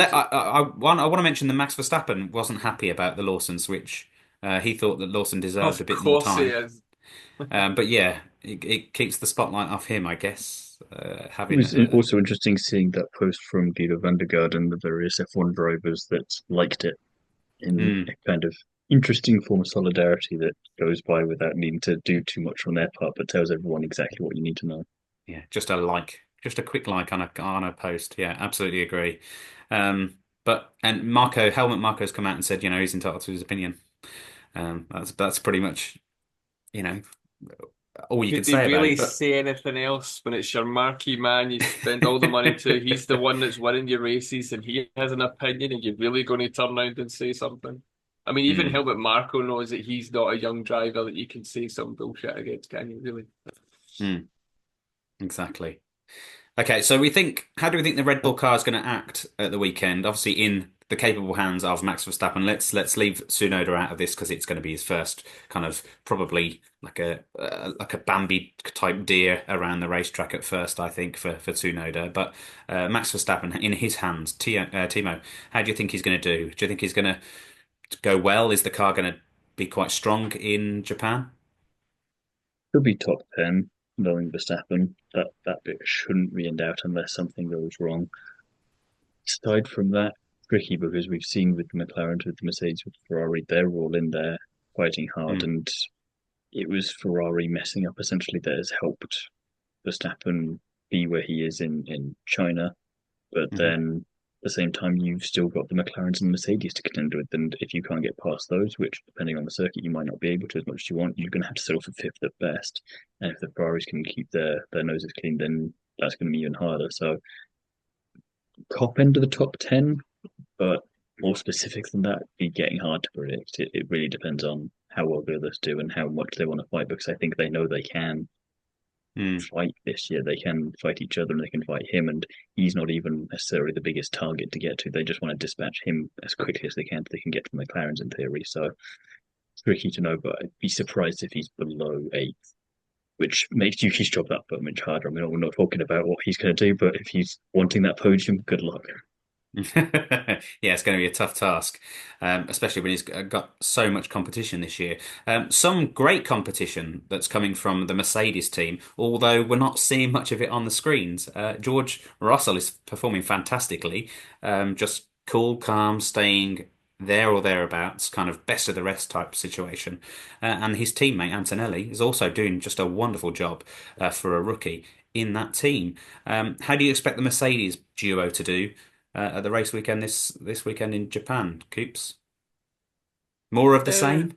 B: So,
A: I want to mention that Max Verstappen wasn't happy about the Lawson switch. He thought that Lawson deserved a
B: of
A: bit more
B: course he
A: time.
B: is.
A: But yeah, it keeps the spotlight off him, I guess.
C: It
A: Having
C: was also interesting seeing that post from Guido van der Garde and the various F1 drivers that liked it in
A: mm,
C: a kind of interesting form of solidarity that goes by without needing to do too much on their part, but tells everyone exactly what you need to know.
A: yeah, just a quick like on a post. Yeah, absolutely agree. But and Helmut Marko's come out and said, he's entitled to his opinion. That's pretty much, you know, all you
B: Could
A: could
B: they
A: say about
B: really
A: it. But
B: say anything else when it's your marquee man you spend all the money to? He's the one that's winning your races and he has an opinion and you're really going to turn around and say something? I mean, even
A: mm,
B: Helmut Marko knows that he's not a young driver that you can say some bullshit against, can you, really?
A: mm, exactly. Okay, so how do we think the Red Bull car is going to act at the weekend? Obviously, in the capable hands of Max Verstappen. Let's leave Tsunoda out of this because it's going to be his first kind of probably like a Bambi type deer around the racetrack at first. I think for Tsunoda, but Max Verstappen in his hands. Timo, how do you think he's going to do? Do you think he's going to go well? Is the car going to be quite strong in Japan?
C: Could be top 10, knowing Verstappen. That bit shouldn't be in doubt unless something goes wrong. Aside from that, tricky because we've seen with the McLaren, with the Mercedes, with Ferrari, they're all in there fighting hard,
A: Mm,
C: and it was Ferrari messing up essentially that has helped Verstappen be where he is in China. But
A: hmm
C: then at the same time, you've still got the McLarens and the Mercedes to contend with, and if you can't get past those, which depending on the circuit you might not be able to as much as you want, you're going to have to settle for fifth at best. And if the Ferraris can keep their noses clean, then that's going to be even harder. So top end of the top 10, but more specific than that, be getting hard to predict. It really depends on how well the others do and how much they want to fight because I think they know they can
A: mm,
C: fight this year. They can fight each other and they can fight him, and he's not even necessarily the biggest target to get to. They just want to dispatch him as quickly as they can so they can get to the McLarens in theory. So it's tricky to know, but I'd be surprised if he's below eighth, which makes Yuki's job that much harder. I mean, we're not talking about what he's going to do, but if he's wanting that podium, good luck.
A: Yeah, it's going to be a tough task, especially when he's got so much competition this year. Some great competition that's coming from the Mercedes team, although we're not seeing much of it on the screens. George Russell is performing fantastically, just cool, calm, staying there or thereabouts, kind of best of the rest type situation. And his teammate Antonelli is also doing just a wonderful job for a rookie in that team. How do you expect the Mercedes duo to do? At the race weekend this weekend in Japan, Coops? More of the
B: Uh,
A: same?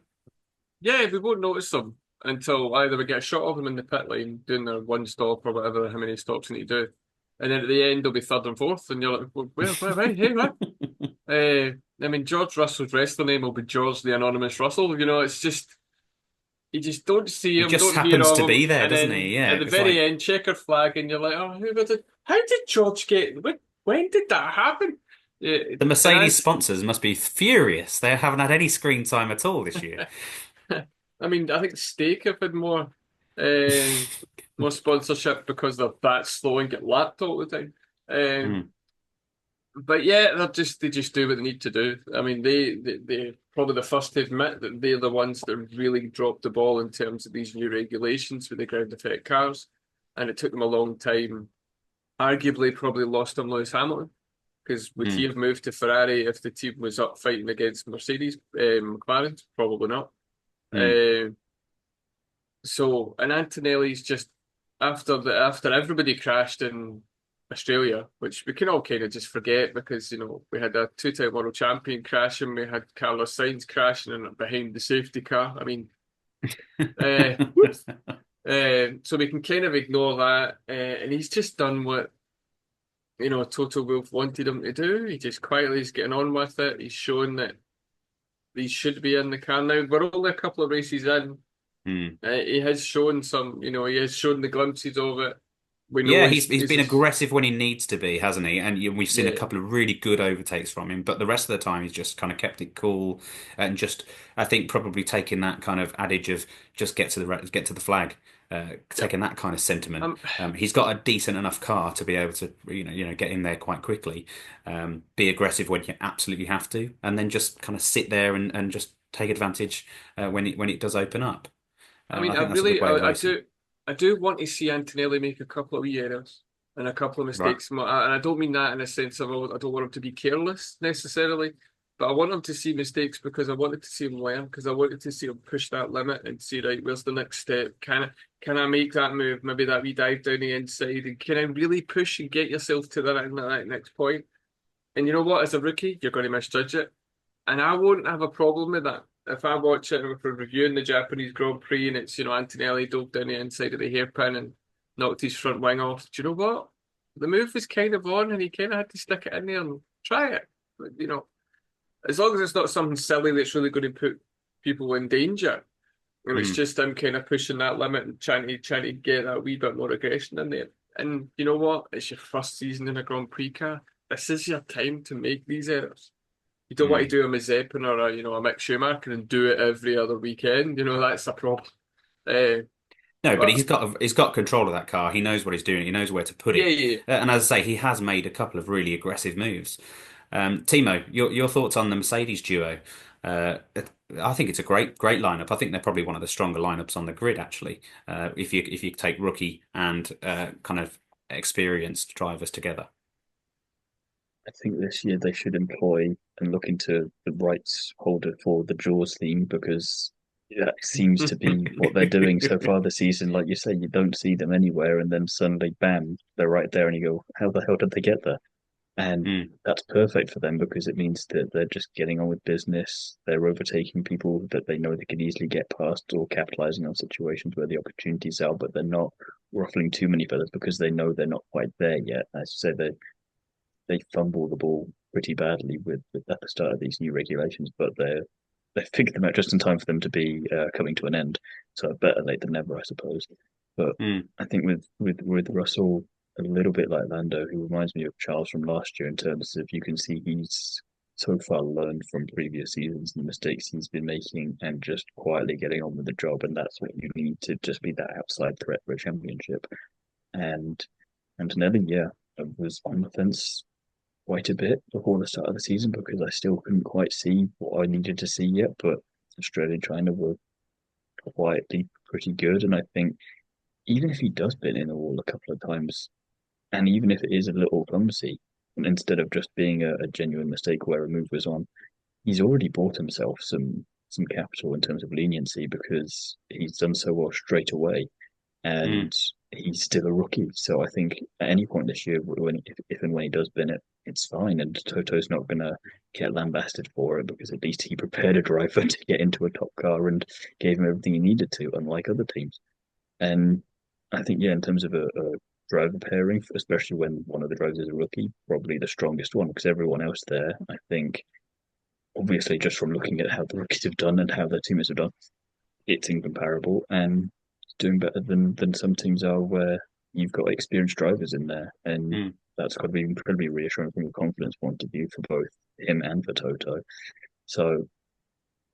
B: yeah, we won't notice them until either we get a shot of them in the pit lane doing their one stop or whatever, how many stops they need to do. And then at the end, they'll be third and fourth, and you're like, where, hey, what? I mean, George Russell's wrestler name will be George the Anonymous Russell. It's just, you just don't see
A: He
B: him,
A: just
B: don't hear
A: happens
B: of
A: to
B: him.
A: be there,
B: And
A: doesn't
B: then
A: he? Yeah,
B: at the
A: it's
B: very
A: like
B: end, checker flag, and you're like, oh, how did George when did that happen?
A: the
B: And
A: Mercedes sponsors must be furious. They haven't had any screen time at all this year.
B: I mean, I think Steak have had more sponsorship because they're that slow and get lapped all the time.
A: Mm,
B: But yeah, they just do what they need to do. I mean, they're probably the first to admit that they're the ones that really dropped the ball in terms of these new regulations with the ground effect cars, and it took them a long time. Arguably, probably lost them Lewis Hamilton because would he
A: mm,
B: have moved to Ferrari if the team was up fighting against Mercedes, McLaren? Probably not.
A: mm.
B: Uh, and Antonelli's just after everybody crashed in Australia, which we can all kind of just forget because we had a two-time world champion crashing, we had Carlos Sainz crashing and behind the safety car. I mean, whoops. So we can kind of ignore that, and he's just done what Toto Wolff wanted him to do. He just quietly is getting on with it. He's shown that he should be in the car now. We're only a couple of races in.
A: Mm,
B: He has shown he has shown the glimpses of it. We know
A: Yeah, he's been
B: he's
A: aggressive when he needs to be, hasn't he? And we've seen a
B: yeah.
A: couple of really good overtakes from him, but the rest of the time he's just kind of kept it cool and just, I think, probably taking that kind of adage of just get to the flag,
B: Yep.
A: taking that kind of sentiment.
B: Um,
A: He's got a decent enough car to be able to, get in there quite quickly, be aggressive when you absolutely have to, and then just kind of sit there and just take advantage when it does open up.
B: I mean,
A: I think that's a good way of racing.
B: I do want to see Antonelli make a couple of wee errors and a couple of
A: Right.
B: mistakes. And I don't mean that in a sense of, oh, I don't want him to be careless necessarily, but I want him to see mistakes because I wanted to see him learn, because I wanted to see him push that limit and see, right, where's the next step? Can I make that move? Maybe that wee dive down the inside, and can I really push and get yourself to that next point? And you know what? As a rookie, you're going to misjudge it. And I won't have a problem with that. If I watch it, if we're reviewing the Japanese Grand Prix and it's, Antonelli dove down the inside of the hairpin and knocked his front wing off, do you know what? The move was kind of on and he kind of had to stick it in there and try it. But, as long as it's not something silly that's really going to put people in danger, and it's
A: Mm.
B: just him kind of pushing that limit and trying to get that wee bit more aggression in there. And you know what? It's your first season in a Grand Prix car. This is your time to make these errors. You don't want to
A: Mm.
B: do a Mazepin or a Mick Schumacher and do it every other weekend. That's a problem. Uh,
A: No, but
B: but
A: he's got control of that car. He knows what he's doing. He knows where to put
B: yeah,
A: it.
B: yeah.
A: And as I say, he has made a couple of really aggressive moves. Timo, your thoughts on the Mercedes duo? Uh, I think it's a great lineup. I think they're probably one of the stronger lineups on the grid, actually. If you take rookie and kind of experienced drivers together.
C: I think this year they should employ and look into the rights holder for the Jaws theme because that seems to be what they're doing so far this season. Like you say, you don't see them anywhere, and then suddenly, bam, they're right there, and you go, "How the hell did they get there?" And
A: Mm.
C: that's perfect for them because it means that they're just getting on with business. They're overtaking people that they know they could easily get past or capitalizing on situations where the opportunities are, but they're not ruffling too many feathers because they know they're not quite there yet. As you say, they fumble the ball pretty badly with at the start of these new regulations, but they figured them out just in time for them to be coming to an end. So better late than never, I suppose. But
A: Mm.
C: I think with Russell, a little bit like Lando, who reminds me of Charles from last year in terms of you can see he's so far learned from previous seasons and the mistakes he's been making and just quietly getting on with the job. And that's what you need to just be that outside threat for a championship. And Antonelli, yeah, was on the fence quite a bit before the start of the season because I still couldn't quite see what I needed to see yet. But Australia and China were quietly pretty good. And I think even if he does bit in the wall a couple of times, and even if it is a little clumsy, and instead of just being a genuine mistake where a move was on, he's already bought himself some capital in terms of leniency because he's done so well straight away,
A: Mm.
C: and he's still a rookie. So I think at any point this year, when if and when he does bin it, it's fine, and Toto's not going to get lambasted for it because at least he prepared a driver to get into a top car and gave him everything he needed to, unlike other teams. And I think, yeah, in terms of a driver pairing, especially when one of the drivers is a rookie, probably the strongest one because everyone else there, I think, obviously, just from looking at how the rookies have done and how their teammates have done, it's incomparable and doing better than some teams are where you've got experienced drivers in there. And
A: Mm.
C: that's got to be incredibly reassuring from a confidence point of view for both him and for Toto. So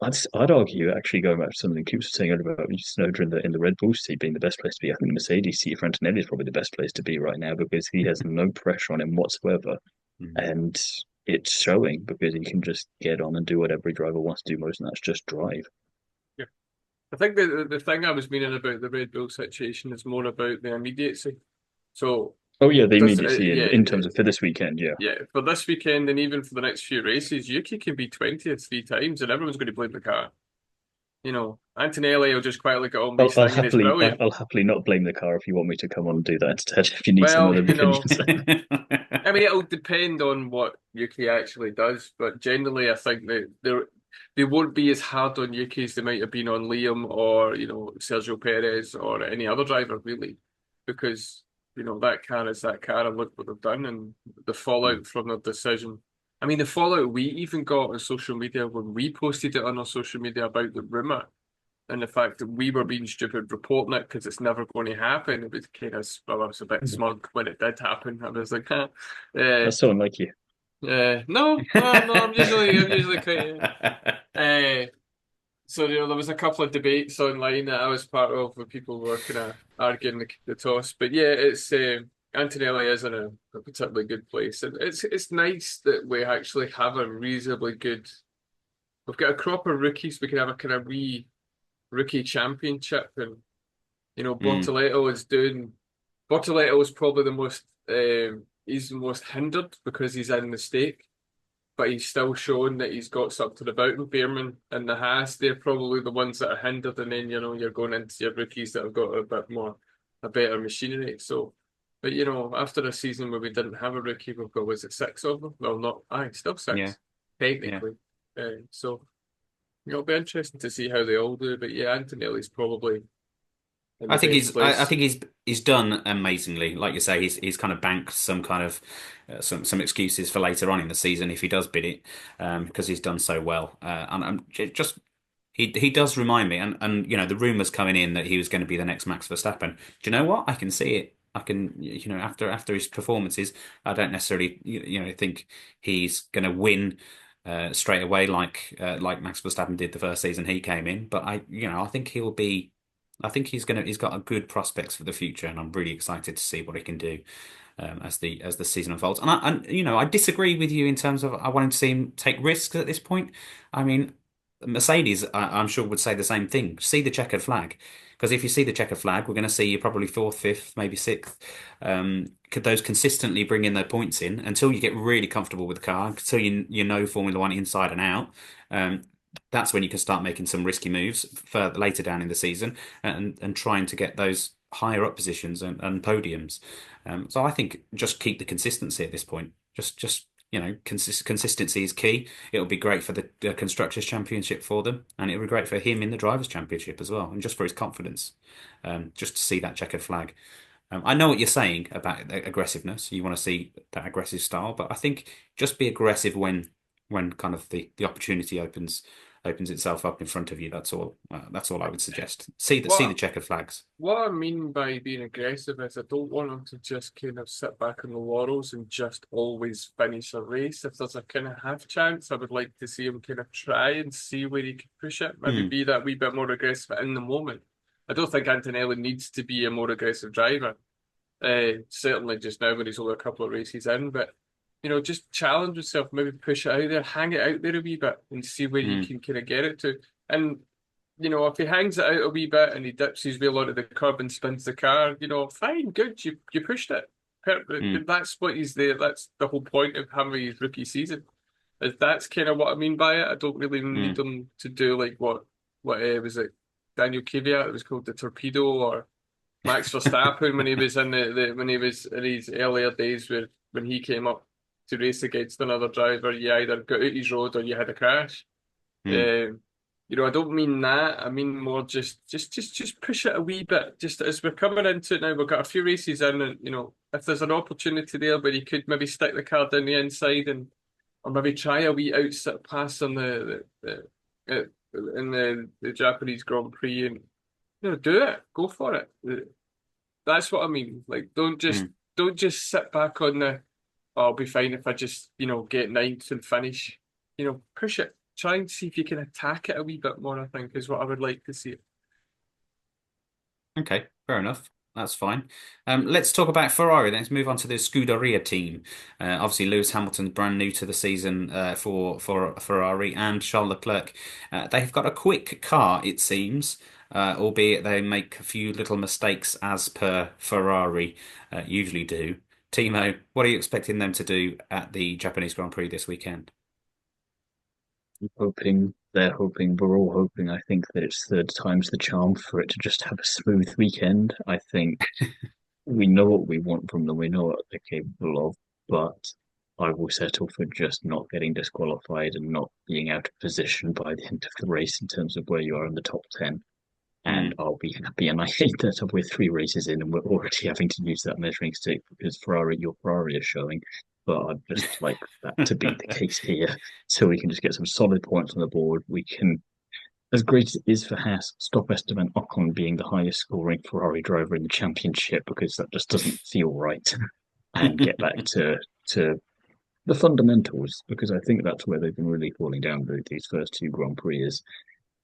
C: I'd argue actually going back to something Coops was saying earlier about Tsunoda in the Red Bull seat being the best place to be. I think the Mercedes seat for Antonelli is probably the best place to be right now because he has no pressure on him whatsoever,
A: Mm.
C: and it's showing because he can just get on and do what every driver wants to do most, and that's just drive.
B: Yeah. I think the thing I was meaning about the Red Bull situation is more about the immediacy. So
C: Oh yeah, the
B: does
C: immediacy in terms of for this weekend, yeah.
B: yeah, for this weekend and even for the next few races, Yuki can be 20th three times and everyone's going to blame the car. Antonelli will just quietly get on with
C: I'll,
B: his
C: I'll
B: thing and it's
C: happily I'll,
B: brilliant.
C: I'll happily not blame the car if you want me to come on and do that instead. If you need some
B: Well,
C: other opinions,
B: I mean, it'll depend on what Yuki actually does, but generally, I think that they won't be as hard on Yuki as they might have been on Liam or Sergio Perez or any other driver really, because that car is that car and look what they've done and the fallout from their decision. I mean, the fallout we even got on social media when we posted it on our social media about the rumor and the fact that we were being stupid reporting it because it's never going to happen. It was kind of, well, I was a bit smug when it did happen. I was like, huh.
C: That's someone like you.
B: No, I'm usually quite. So there was a couple of debates online that I was part of where people were kind of arguing the toss. But yeah, it's Antonelli is in a particularly good place, and it's nice that we actually have a reasonably good. We've got a crop of rookies. We can have a kind of wee rookie championship, and Bortoleto is doing. Bortoleto is probably the most. He's the most hindered because he's in the stake, but he's still showing that he's got something about him. Beerman and the Haas, they're probably the ones that are hindered, and then you're going into your rookies that have got a better machinery. So, but after a season where we didn't have a rookie, we've got, was it 6 of them? Well, not still 6
A: Yeah.
B: technically. So it'll be interesting to see how they all do. But yeah, Antonelli's probably.
A: I think he's done amazingly. Like you say, he's kind of banked some kind of some excuses for later on in the season if he does bid it, because he's done so well. And just he does remind me, and the rumours coming in that he was going to be the next Max Verstappen. Do you know what? I can see it. I can, after his performances, I don't necessarily think he's going to win straight away like Max Verstappen did the first season he came in. But I think he'll be. I think he's got a good prospects for the future, and I'm really excited to see what he can do as the season unfolds. And I disagree with you in terms of I want to see him take risks at this point. I mean, Mercedes, I'm sure would say the same thing. See the checkered flag, because if you see the checkered flag, we're going to see you probably fourth, fifth, maybe sixth. Could those consistently bring in their points in until you get really comfortable with the car, until you know Formula One inside and out? That's when you can start making some risky moves further later down in the season and trying to get those higher up positions and podiums. So I think just keep the consistency at this point. Just consistency is key. It'll be great for the Constructors' Championship for them, and it'll be great for him in the Drivers' Championship as well, and just for his confidence, just to see that checkered flag. I know what you're saying about aggressiveness. You want to see that aggressive style, but I think just be aggressive when kind of the opportunity opens itself up in front of you. That's all. That's all I would suggest. See the checkered flags.
B: What I mean by being aggressive is I don't want them to just kind of sit back on the laurels and just always finish a race. If there's a kind of half chance, I would like to see him kind of try and see where he can push it. Maybe be that wee bit more aggressive in the moment. I don't think Antonelli needs to be a more aggressive driver. Certainly just now when he's only a couple of races in, but just challenge yourself, maybe push it out there, hang it out there a wee bit and see where you can kind of get it to. And, if he hangs it out a wee bit and he dips his wheel onto the curb and spins the car, fine, good, you pushed it. That's what he's there. That's the whole point of having his rookie season. That's kind of what I mean by it. I don't really need him to do like what was it, Daniel Kvyat, it was called the torpedo, or Max Verstappen when he was when he was in his earlier days when he came up to race against another driver, you either got out his road or you had a crash. I don't mean that. I mean more just push it a wee bit. Just as we're coming into it now, we've got a few races in, and if there's an opportunity there where you could maybe stick the car down the inside or maybe try a wee outset pass on in the Japanese Grand Prix, and do it, go for it. That's what I mean. Like, don't just sit back on I'll be fine if I just, get ninth and finish. Push it. Try and see if you can attack it a wee bit more, I think, is what I would like to see.
A: Okay, fair enough. That's fine. Let's talk about Ferrari. Let's move on to the Scuderia team. Obviously, Lewis Hamilton's brand new to the season for Ferrari, and Charles Leclerc. They've got a quick car, it seems, albeit they make a few little mistakes as per Ferrari usually do. Thiamo, what are you expecting them to do at the Japanese Grand Prix this weekend?
C: They're hoping, we're all hoping, I think that it's third time's the charm for it to just have a smooth weekend. I think we know what we want from them, we know what they're capable of, but I will settle for just not getting disqualified and not being out of position by the end of the race in terms of where you are in the top 10. And I'll be happy. And I hate that we're 3 races in and we're already having to use that measuring stick because your Ferrari is showing. But I'd just like that to be the case here, so we can just get some solid points on the board. We can as great as it is for Haas, stop Esteban Ocon being the highest scoring Ferrari driver in the championship, because that just doesn't feel right. And get back to the fundamentals, because I think that's where they've been really falling down with these first two Grand Prix. Is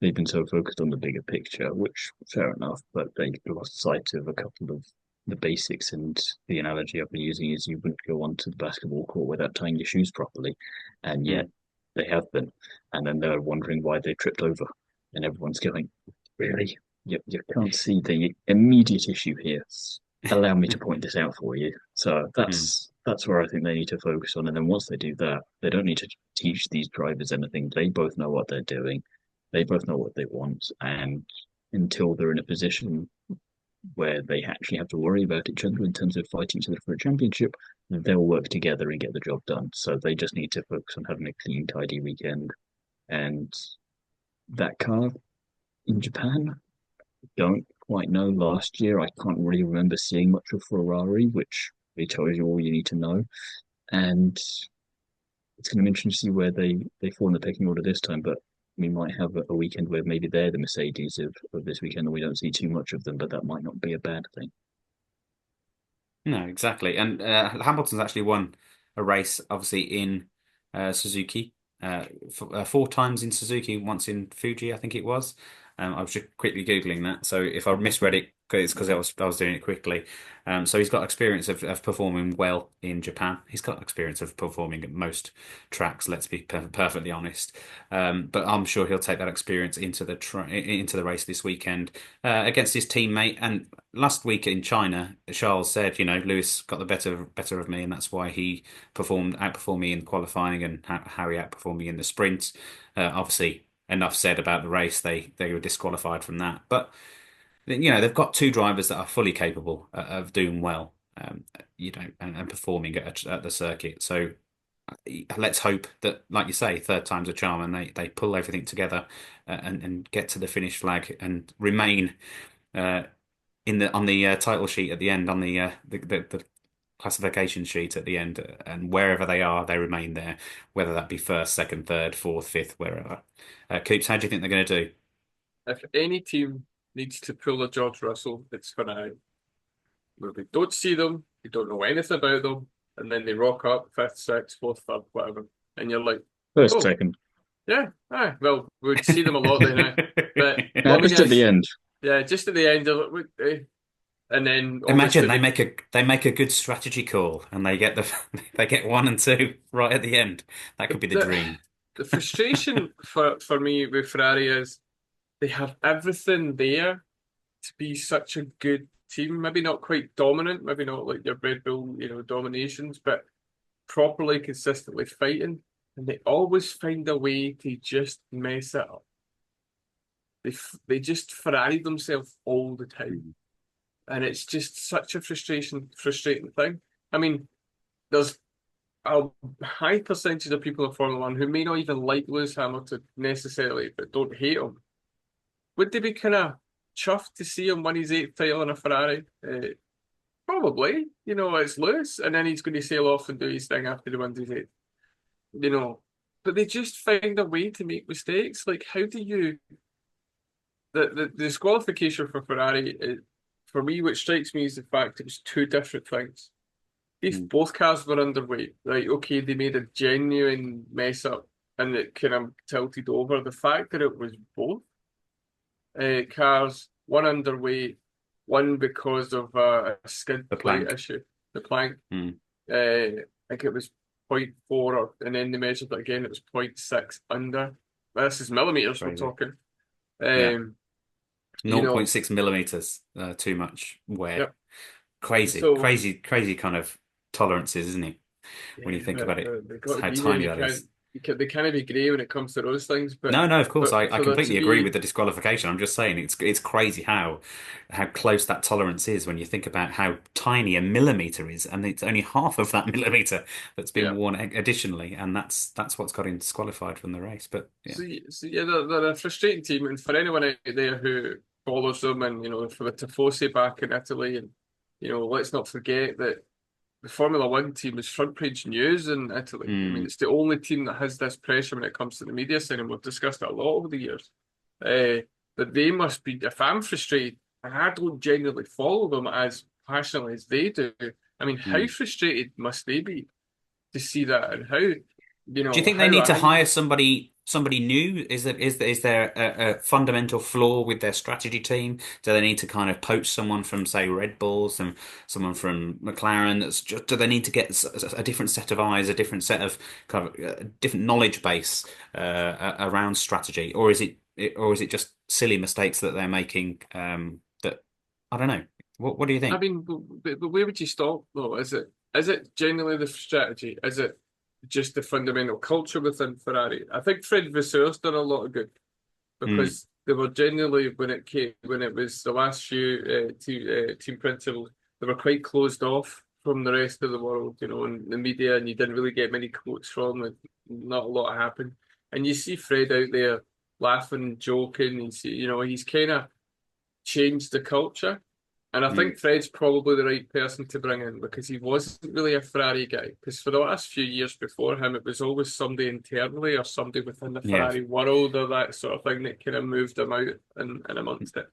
C: they've been so focused on the bigger picture, which fair enough, but they lost sight of a couple of the basics. And the analogy I've been using is you wouldn't go onto the basketball court without tying your shoes properly, and yet they have been. And then they're wondering why they tripped over, and everyone's going, "Really? You can't see the immediate issue here. Allow me to point this out for you." So that's where I think they need to focus on. And then once they do that, they don't need to teach these drivers anything. They both know what they're doing. They both know what they want. And until they're in a position where they actually have to worry about each other in terms of fighting each other for a championship, they'll work together and get the job done. So they just need to focus on having a clean, tidy weekend. And that car in Japan, don't quite know. Last year, I can't really remember seeing much of Ferrari, which really tells you all you need to know. And it's going to be interesting to see where they fall in the pecking order this time. But we might have a weekend where maybe they're the Mercedes of this weekend, and we don't see too much of them. But that might not be a bad thing.
A: No, exactly. And Hamilton's actually won a race, obviously, in Suzuki. Four times in Suzuki, once in Fuji, I think it was. I was just quickly Googling that. So if I misread it, it's because I was doing it quickly. So he's got experience of performing well in Japan. He's got experience of performing at most tracks, let's be perfectly honest. But I'm sure he'll take that experience into the race this weekend against his teammate. And last week in China, Charles said, Lewis got the better of me, and that's why he outperformed me in qualifying, and how he outperformed me in the sprint. Obviously, enough said about the race. They were disqualified from that, but they've got two drivers that are fully capable of doing well, and performing at the circuit. So let's hope that, like you say, third time's a charm, and they pull everything together and get to the finish flag and remain on the title sheet at the end, on the classification sheet at the end, and wherever they are, they remain there, whether that be first, second, third, fourth, fifth, wherever. Coops, how do you think they're going to do?
B: If any team needs to pull a George Russell, it's Ferrari. Where we don't see them, we don't know anything about them, and then they rock up fifth, sixth, fourth, third, whatever, and you're like,
C: First, second.
B: Yeah, well, we'd see them a lot then, but
C: just at the end.
B: Yeah, just at the end of it, and then
A: imagine they make a good strategy call, and they get they get 1 and 2 right at the end. That could be the dream.
B: The frustration for me with Ferrari is they have everything there to be such a good team. Maybe not quite dominant, maybe not like your Red Bull, dominations, but properly, consistently fighting. And they always find a way to just mess it up. They just Ferrari themselves all the time. And it's just such a frustrating thing. I mean, there's a high percentage of people in Formula One who may not even like Lewis Hamilton necessarily, but don't hate him. Would they be kind of chuffed to see him win his 8th title in a Ferrari? Probably. It's Lewis, and then he's going to sail off and do his thing after he wins his 8th. But they just find a way to make mistakes. Like, how do you... The disqualification for Ferrari, for me, what strikes me is the fact it was two different things. If both cars were underweight, right, okay, they made a genuine mess up and it kind of tilted over. The fact that it was both cars, one underweight, one because of a skid plate issue, the plank. I think it was 0.4, and then they measured it again, it was 0.6 under. This is millimeters we're talking.
A: 0.6 millimeters, too much wear. Yep. Crazy kind of tolerances, isn't it? When you think about it, how tiny that is.
B: They can't be grey when it comes to those things. But
A: no, of course, I completely agree with the disqualification. I'm just saying it's crazy how close that tolerance is when you think about how tiny a millimeter is, and it's only half of that millimeter that's been worn additionally, and that's what's got him disqualified from the race. But
B: they're a frustrating team, and for anyone out there who follows them, and for the Tifosi back in Italy, and let's not forget that the Formula One team is front page news in Italy. I mean, it's the only team that has this pressure when it comes to the media side, and we've discussed it a lot over the years. But they must be, if I'm frustrated, and I don't genuinely follow them as passionately as they do, I mean, how
A: Mm.
B: frustrated must they be to see that, and how,
A: Do you think they
B: how
A: need to
B: I think
A: hire somebody new? Is there a fundamental flaw with their strategy team? Do they need to kind of poach someone from, say, Red Bull, someone from McLaren? Do they need to get a different set of eyes, a different set of kind of different knowledge base around strategy, or is it just silly mistakes that they're making? That I don't know. What do you
B: I
A: think?
B: mean, but where would you stop though? Is it genuinely the strategy? Is it just the fundamental culture within Ferrari? I think Fred Vasseurs done a lot of good
A: Mm,
B: because they were genuinely when it was the last few team principals, they were quite closed off from the rest of the world, and the media, and you didn't really get many quotes from it. Not a lot happened, and you see Fred out there laughing, joking. He's kind of changed the culture. And I
A: mm,
B: think Fred's probably the right person to bring in because he wasn't really a Ferrari guy. Because for the last few years before him, it was always somebody internally or somebody within the
A: yeah.
B: Ferrari world or that sort of thing that kind of moved him out and amongst it.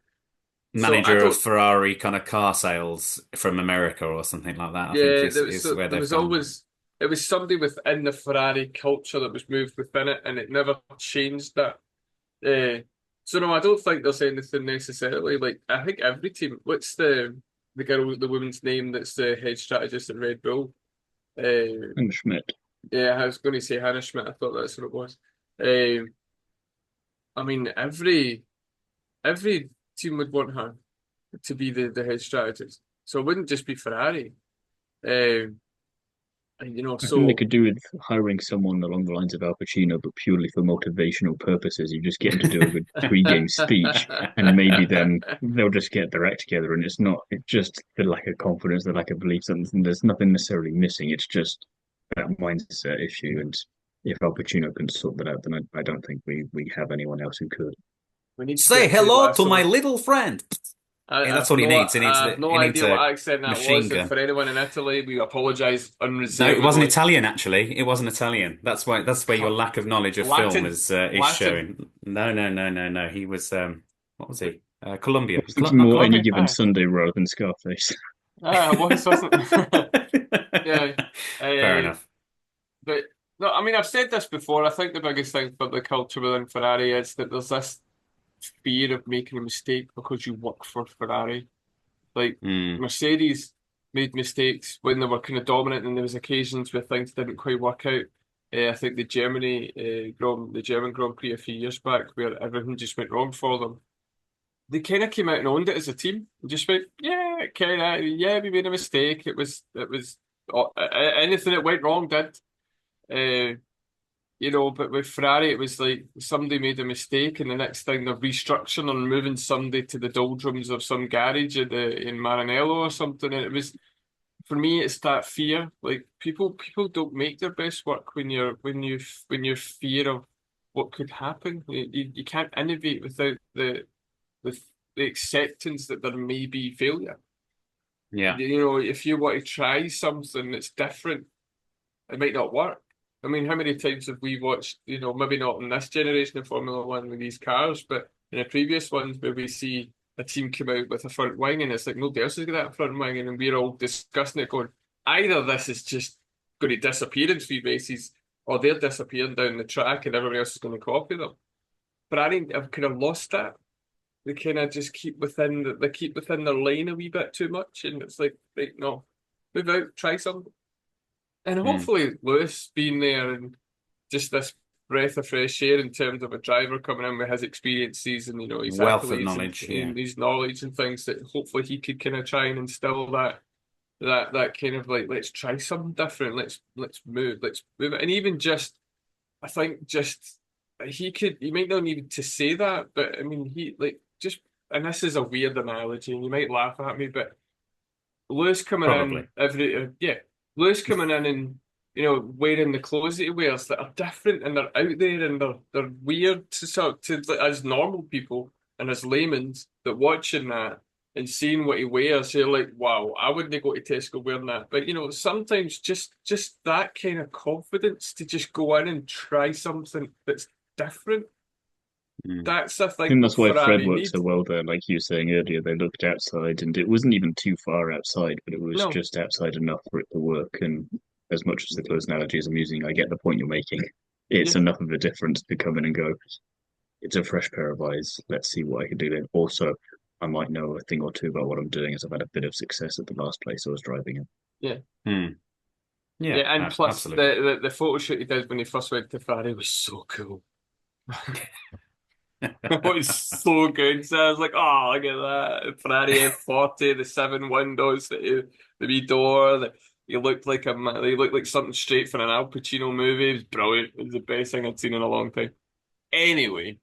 B: So I
A: Manager of
B: don't,
A: Ferrari kind of car sales from America or something like that, I think
B: yeah,
A: is where
B: there
A: they've
B: was
A: gone.
B: always, it was somebody within the Ferrari culture that was moved within it and it never changed that. So no, I don't think there's anything necessarily. Like I think every team. What's the woman's name that's the head strategist at Red Bull? Uh,
C: And Schmidt.
B: yeah, I was going to say Hannah Schmidt. I thought that's what it was. Um, I mean, every team would want her to be the head strategist. So it wouldn't just be Ferrari. Um,
C: I think they
B: so
C: could do with hiring someone along the lines of Al Pacino, but purely for motivational purposes. You just get him to do a good pre-game speech, and maybe then they'll just get their act together. And it's just the lack of confidence, the lack of belief. Something there's nothing necessarily missing. It's just that mindset issue. And if Al Pacino can sort that out, then I don't think we have anyone else who could.
B: we need to
A: Say
B: get Ted
A: hello to my
B: Lasso.
A: little friend. Yeah, that's all he needs.
B: I have no
A: He needs
B: idea what
A: a
B: accent that
A: machine
B: was, and
A: gun.
B: for anyone in Italy, we apologise
A: No, it wasn't
B: unreservedly.
A: Italian actually. It wasn't Italian. That's where your
B: Fuck.
A: lack of knowledge of film
B: Latin,
A: is
B: Latin.
A: showing. No. He was what was he? Colombia.
C: I was thinking
A: Not
C: more Any
A: Colombia.
C: Given Sunday rather than Scarface.
B: I was, wasn't. Yeah.
A: Fair
B: Uh,
A: enough.
B: but no, I mean, I've said this before. I think the biggest thing for the culture within Ferrari is that there's this fear of making a mistake because you work for Ferrari. Like
A: Mm.
B: Mercedes made mistakes when they were kind of dominant, and there was occasions where things didn't quite work out. I think the German Grand Prix a few years back, where everything just went wrong for them. They kind of came out and owned it as a team, and just went, yeah, yeah, we made a mistake. It was anything that went wrong did. Uh, but with Ferrari, it was like somebody made a mistake, and the next thing they're restructuring and moving somebody to the doldrums of some garage in Maranello or something. And it was for me, it's that fear. Like people don't make their best work when you're fear of what could happen. You can't innovate without the the acceptance that there may be failure.
A: Yeah.
B: If you want to try something that's different, it might not work. I mean, how many times have we watched, maybe not in this generation of Formula One with these cars, but in the previous ones where we see a team come out with a front wing and it's like nobody else has got that front wing, and we're all discussing it going, either this is just going to disappear in three races or they're disappearing down the track and everybody else is going to copy them. But I think I've kind of lost that. They kind of just keep within their lane a wee bit too much, and it's like, right, no, move out, try something. And
A: Mm.
B: hopefully Lewis being there and just this breath of fresh air in terms of a driver coming in with his experiences and his
A: Wealth of
B: accolades and,
A: knowledge. Yeah.
B: and his knowledge and things, that hopefully he could kind of try and instill that kind of like, let's try something different, let's move it. And even just, I think just he might not need to say that, but I mean he like just, and this is a weird analogy and you might laugh at me, but Lewis coming
A: Probably.
B: in Lewis coming in and wearing the clothes that he wears that are different and they're out there and they're weird to as normal people and as laymen's that watching that and seeing what he wears, you're like, wow, I wouldn't go to Tesco wearing that. But sometimes just that kind of confidence to just go in and try something that's different.
A: Mm.
B: That's the
C: I
B: thing
C: think
B: what
C: that's why Fred
B: Ferrari
C: worked
B: need.
C: so well there. Like you were saying earlier, they looked outside, and it wasn't even too far outside, but it was
B: No,
C: just outside enough for it to work. And as much as the close analogy is amusing, I get the point you're making. It's
B: yeah,
C: enough of a difference to come in and go, it's a fresh pair of eyes. Let's see what I can do then. Also, I might know a thing or two about what I'm doing as I've had a bit of success at the last place I was driving in.
B: yeah.
A: Mm. Yeah,
B: Yeah, and plus
A: absolutely.
B: the photo shoot he did when he first went to Ferrari was so cool. It was so good. So I was like, oh, look at that. Ferrari F40, the seven windows, the wee door. He looked like he looked like something straight from an Al Pacino movie. It was brilliant. It was the best thing I'd seen in a long time. Anyway,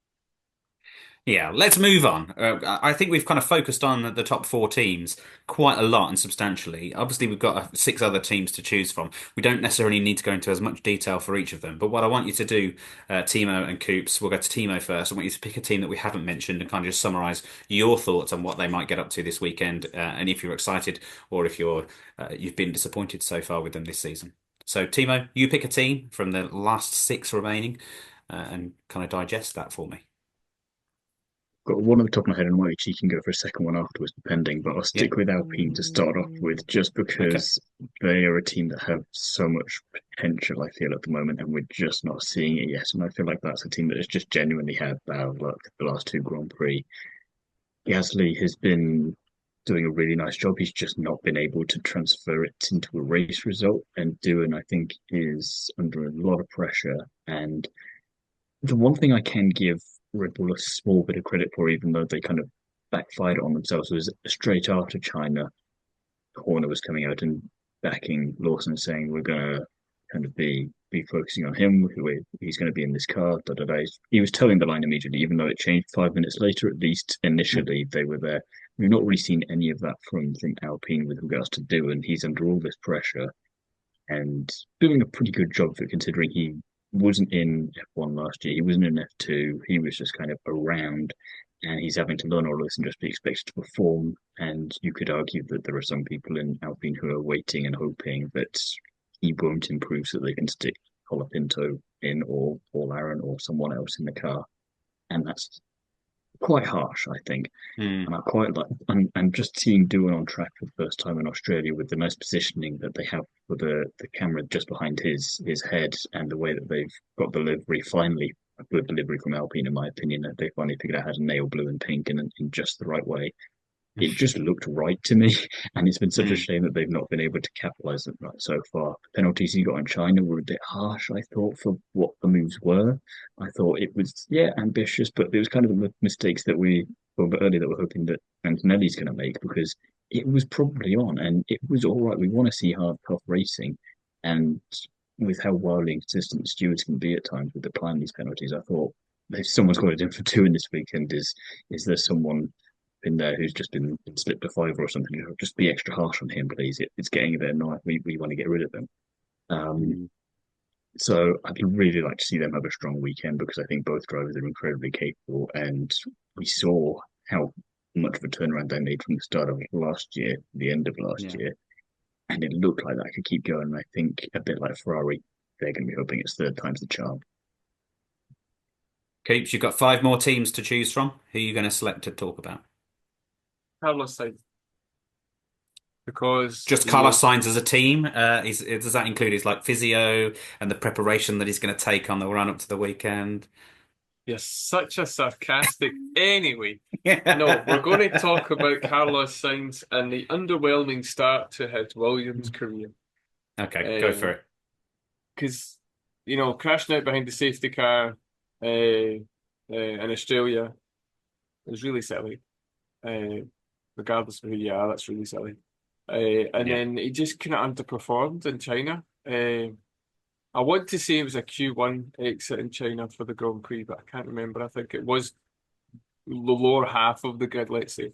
A: Yeah, let's move on. I think we've kind of focused on the top four teams quite a lot and substantially. Obviously, we've got six other teams to choose from. We don't necessarily need to go into as much detail for each of them. But what I want you to do, Timo and Coops, we'll go to Timo first. I want you to pick a team that we haven't mentioned and kind of just summarise your thoughts on what they might get up to this weekend, and if you're excited or if you've been disappointed so far with them this season. So, Timo, you pick a team from the last six remaining, and kind of digest that for me.
C: Got one on the top of my head, and might be cheeky and go for a second one afterwards, depending. But I'll
A: Yeah.
C: stick with Alpine to start off with, just
A: Okay.
C: because they are a team that have so much potential, I feel, at the moment, and we're just not seeing it yet. And I feel like that's a team that has just genuinely had bad luck the last two Grand Prix. Gasly has been doing a really nice job. He's just not been able to transfer it into a race result. And Doohan, I think, is under a lot of pressure. And the one thing I can give Red Bull a small bit of credit for, even though they kind of backfired on themselves, was straight after China, Horner was coming out and backing Lawson, saying we're gonna kind of be focusing on him. He's going to be in this car. Da, da, da. He was towing the line immediately, even though it changed 5 minutes later. At least initially, they were there. We've not really seen any of that from Alpine with regards to Do, and he's under all this pressure and doing a pretty good job for considering he wasn't in F1 last year. He wasn't in F2. He was just kind of around, and he's having to learn all this and just be expected to perform. And you could argue that there are some people in Alpine who are waiting and hoping that he won't improve so they can stick Colapinto in or Paul Aaron or someone else in the car. And that's quite harsh, I think.
A: Hmm.
C: And I quite like, and just seeing Doohan on track for the first time in Australia with the nice positioning that they have for the camera just behind his head and the way that they've got the livery finally, a good delivery from Alpine, in my opinion, that they finally figured out how to nail blue and pink in just the right way. It just looked right to me, and it's been such a
A: Hmm.
C: shame that they've not been able to capitalize on that so far. The penalties he got on China were a bit harsh, I thought, for what the moves were. I thought it was, yeah, ambitious, but it was kind of the mistakes that we, well, but earlier that we're hoping that Antonelli's going to make, because it was probably on, and it was all right. We want to see hard, tough racing, and with how wildly inconsistent the stewards can be at times with applying these penalties, I thought if someone's got it in for two in this weekend, is there someone in there who's just been slipped a five or something? Just be extra harsh on him, please. It's getting a bit annoying. We want to get rid of them. Um,
A: Hmm.
C: so I'd really like to see them have a strong weekend, because I think both drivers are incredibly capable, and we saw how much of a turnaround they made from the start of last year, the end of last
A: Yeah.
C: year, and it looked like that could keep going. And I think a bit like Ferrari, they're going to be hoping it's third time's the charm.
A: Keeps, you've got five more teams to choose from. Who are you going to select to talk about?
B: Carlos Sainz, because
A: Just Carlos Sainz as a team. Does that include his like physio and the preparation that he's going to take on the run up to the weekend?
B: you're such a sarcastic. Anyway, no, we're
A: Yeah.
B: going to talk about Carlos Sainz and the underwhelming start to his Williams career.
A: Okay, go for it.
B: Because, crashing out behind the safety car in Australia is really silly. Regardless of who you are, that's really silly. And
A: Yeah.
B: then he just kind of underperformed in China. I want to say it was a Q1 exit in China for the Grand Prix, but I can't remember. I think it was the lower half of the grid, let's say.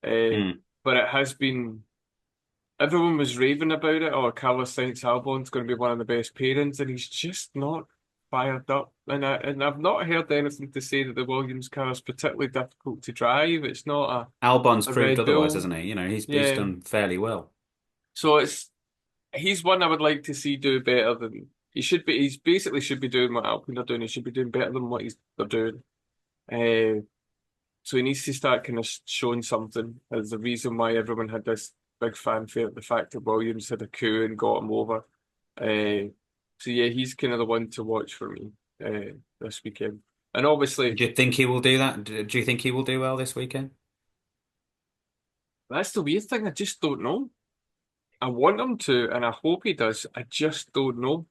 A: Hmm.
B: But it has been, everyone was raving about it. Oh, Carlos Sainz Albon's going to be one of the best pairings, and he's just not fired up. And I've not heard anything to say that the Williams car is particularly difficult to drive. It's not
A: Albon's
B: a
A: proved
B: Red
A: otherwise,
B: Bull.
A: hasn't he? He's
B: Yeah.
A: done fairly well.
B: So he's one I would like to see do better than he should be. He's basically should be doing what Alpine are doing. He should be doing better than what they're doing. Uh, so he needs to start kind of showing something as the reason why everyone had this big fanfare at the fact that Williams had a coup and got him over. So yeah, he's kind of the one to watch for me this weekend. And obviously,
A: Do you think he will do that? Do you think he will do well this weekend?
B: that's the weird thing. I just don't know. I want him to, and I hope he does. I just don't know.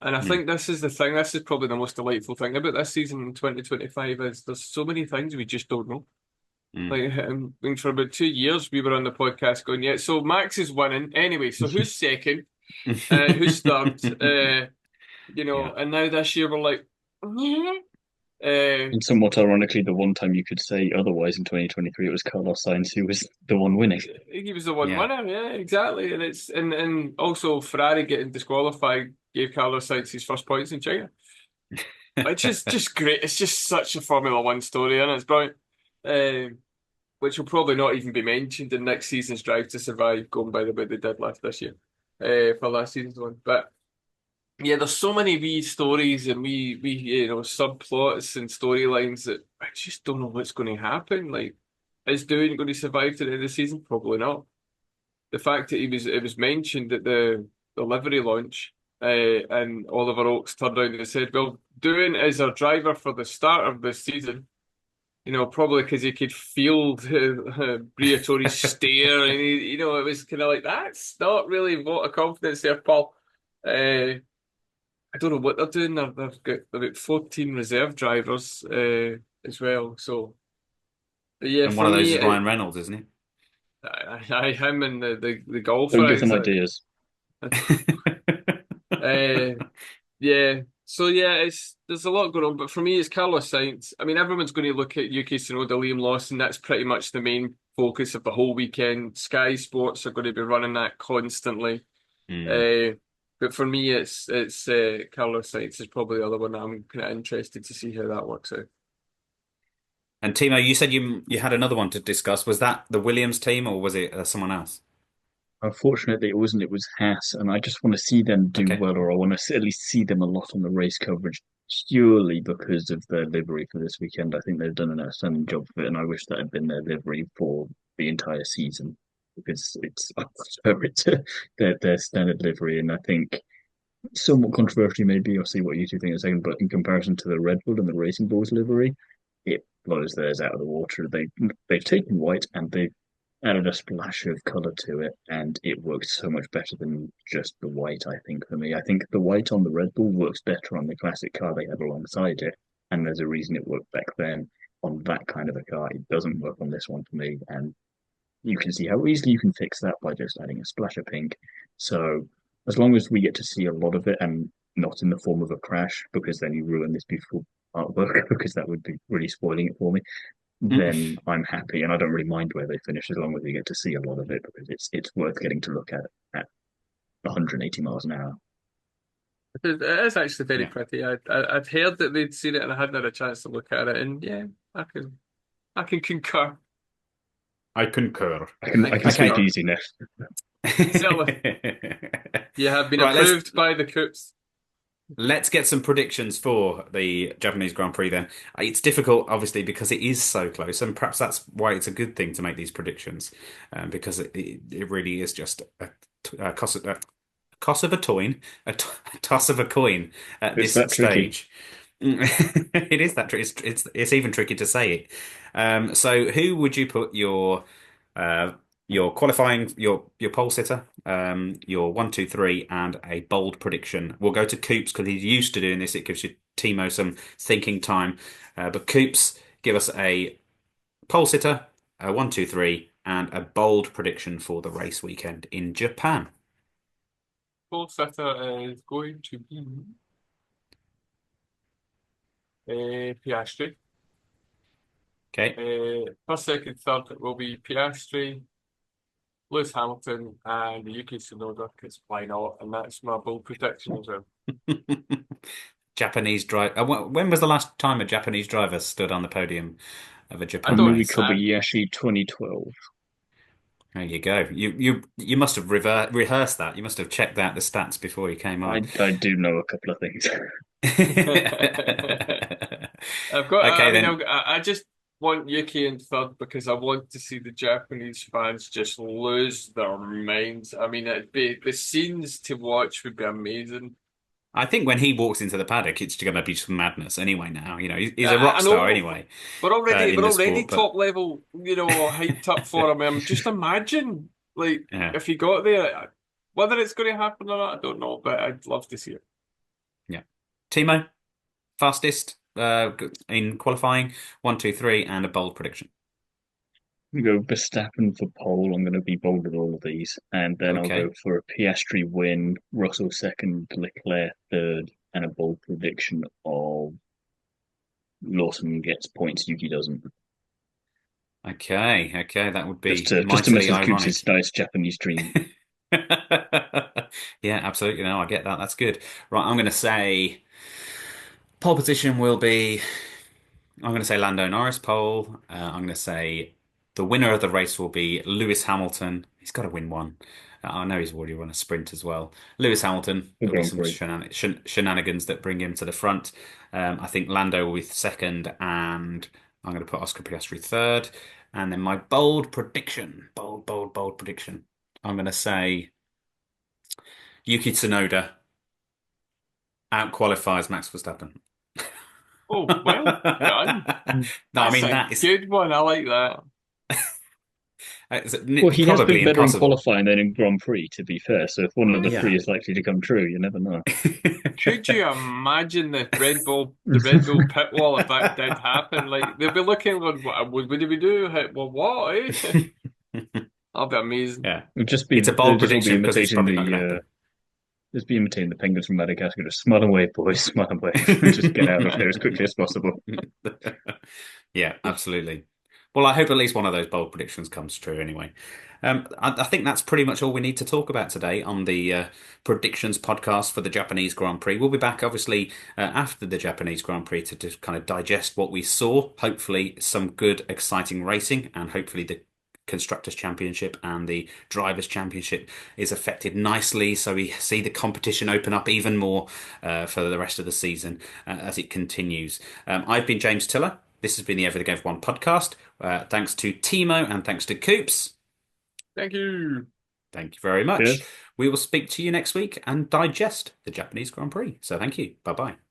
B: And I
A: Hmm.
B: think this is the thing. This is probably the most delightful thing about this season in 2025 is there's so many things we just don't know.
A: Hmm.
B: Like, I for about 2 years, we were on the podcast going, yeah, so Max is winning. Anyway, so who's second? Who's third?
A: Yeah.
B: And now this year we're like, yeah. Uh,
C: And somewhat ironically, the one time you could say otherwise in 2023, it was Carlos Sainz who was the one winning.
B: he was the one
A: Yeah.
B: winner, yeah, exactly. And also Ferrari getting disqualified gave Carlos Sainz his first points in China. Which is just great. It's just such a Formula One story, and it's brilliant. Which will probably not even be mentioned in next season's Drive to Survive, going by the way they did last this year, for last season's one. But yeah, there's so many wee stories and we subplots and storylines that I just don't know what's going to happen. Like, is Doohan going to survive to the end of the season? Probably not. The fact that it was mentioned at the livery launch, and Oliver Oakes turned around and said, "Well, Doohan is our driver for the start of this season." Probably because he could feel Briatore's stare, and it was kind of like that's not really a vote of confidence there, Paul. I don't know what they're doing. They've got about 14 reserve drivers as well. So, but yeah,
A: And one
B: for
A: of those
B: me,
A: is Ryan Reynolds, isn't
B: him and the
C: Don't
B: golfer
C: give them
B: is
C: ideas.
B: uh, yeah. So yeah, there's a lot going on, but for me, it's Carlos Sainz. I mean, everyone's going to look at Yuki Tsunoda, Liam Lawson. That's pretty much the main focus of the whole weekend. Sky Sports are going to be running that constantly.
A: Hmm.
B: Uh, but for me, it's Carlos Sainz is probably the other one that I'm kind of interested to see how that works out.
A: And Timo, you said you had another one to discuss. Was that the Williams team or was it someone else?
C: Unfortunately, it wasn't. It was Haas, and I just want to see them do
A: Okay.
C: well, or I want to at least see them a lot on the race coverage, purely because of their livery for this weekend. I think they've done an outstanding job of it, and I wish that had been their livery for the entire season because it's I prefer it to their standard livery, and I think somewhat controversially, maybe I'll see what you two think in a second, but in comparison to the Red Bull and the Racing Bulls livery, it blows theirs out of the water. They've taken white and they've added a splash of color to it, and it works so much better than just the white. I think for me, I think the white on the Red Bull works better on the classic car they had alongside it, and there's a reason it worked back then on that kind of a car. It doesn't work on this one for me, and you can see how easily you can fix that by just adding a splash of pink. So as long as we get to see a lot of it and not in the form of a crash, because then you ruin this beautiful artwork, because that would be really spoiling it for me,
A: Mm.
C: then I'm happy and I don't really mind where they finish as long as we get to see a lot of it because it's worth getting to look at 180 miles an hour.
B: It is actually very
A: Yeah.
B: pretty. I'd heard that they'd seen it and I hadn't had a chance to look at it, and yeah, I can concur.
A: I concur.
C: I can speak
B: Concur.
C: easy now.
B: Certainly, you have been
A: Right,
B: approved by the Coops.
A: let's get some predictions for the Japanese Grand Prix then. It's difficult, obviously, because it is so close, and perhaps that's why it's a good thing to make these predictions, because it really is just a cost of a coin, a toss of a coin at
C: It's
A: this
C: that tricky.
A: stage. It is that tricky. It's even tricky to say it. So who would you put uh, your qualifying your pole sitter, your one, two, three, and a bold prediction? We'll go to Coops because he's used to doing this. It gives you Timo some thinking time. But Coops, give us a pole sitter, a one, two, three, and a bold prediction for the race weekend in Japan.
B: Pole sitter is going to be Piastri.
A: Okay.
B: First, second, third will be Piastri, Lewis Hamilton, and Yuki Tsunoda, because why not? And that's my bold prediction as well.
A: Japanese drive. When was the last time a Japanese driver stood on the podium of a
B: I
A: Japan
B: don't
C: Kamui
A: race?
B: I,
C: Kobayashi 2012.
A: There you go. You must have rehearsed that. You must have checked out the stats before you came on.
C: I do know a couple of things.
B: I've got.
A: Okay,
B: I mean,
A: then.
B: I just want Yuki in third because I want to see the Japanese fans just lose their minds. I mean, it'd be the scenes to watch would be amazing.
A: I think when he walks into the paddock, it's going to be just madness anyway now. He's a
B: I
A: rock star
B: know
A: anyway
B: we're
A: in the
B: already
A: sport. But
B: top level, hyped up for him. Just imagine, like,
A: yeah,
B: if he got there, whether it's going to happen or not, I don't know, but I'd love to see it.
A: yeah. Timo, fastest in qualifying, 1, 2, 3, and a bold prediction.
C: We go Verstappen for pole. I'm going to be bold with all of these, and then I'll go
A: Okay.
C: for a Piastri win, Russell second, Leclerc third, and a bold prediction of Lawson gets points, Yuki doesn't.
A: Okay. Okay. That would
C: Just
A: be
C: to mess
A: mightily
C: with Coops'
A: ironic.
C: nice Japanese dream.
A: Yeah, absolutely. No, I get that. That's good. Right. I'm going to say pole position will be. I'm going to say Lando Norris pole. I'm going to say the winner of the race will be Lewis Hamilton. He's got to win one. I know he's already run a sprint as well. Lewis Hamilton.
C: The
A: There'll be
C: Grand
A: some
C: Prix.
A: shenanigans that bring him to the front. I think Lando will be second, and I'm going to put Oscar Piastri third. And then my bold prediction, bold prediction. I'm going to say Yuki Tsunoda out qualifies Max Verstappen.
B: Oh, well done.
A: No, I
B: That's
A: mean
B: a
A: that is
B: good one. I like that.
C: Well, he has been
A: probably
C: better in
A: impossible.
C: qualifying than in Grand Prix, to be fair. So if one of the
B: Aye.
C: three
A: Yeah.
C: is likely to come true, you never know.
B: Could you imagine the Red Bull pit wall if that did happen? Like they'll be looking, what do we do? Well, what? Eh? That'll be amazing.
A: Yeah.
C: It'll just
A: It's
C: be
A: a
C: they'll
A: bold
C: just all be
A: prediction because it's
C: imitating
A: probably not
C: the
A: going to happen.
C: just be imitating the penguins from Madagascar. Just smile away, boys, smile away. Just get out of here as quickly as possible.
A: Yeah, absolutely. Well, I hope at least one of those bold predictions comes true anyway. I think that's pretty much all we need to talk about today on the predictions podcast for the Japanese Grand Prix. We'll be back, obviously, after the Japanese Grand Prix to just kind of digest what we saw. Hopefully, some good, exciting racing, and hopefully the Constructors' Championship and the Drivers' Championship is affected nicely, so we see the competition open up even more for the rest of the season as it continues. I've been James Tiller. This has been the Everything F1 podcast. Thanks to Timo and thanks to Coops.
B: Thank you.
A: Thank you very much.
C: Cheers.
A: We will speak to you next week and digest the Japanese Grand Prix. So thank you. Bye bye.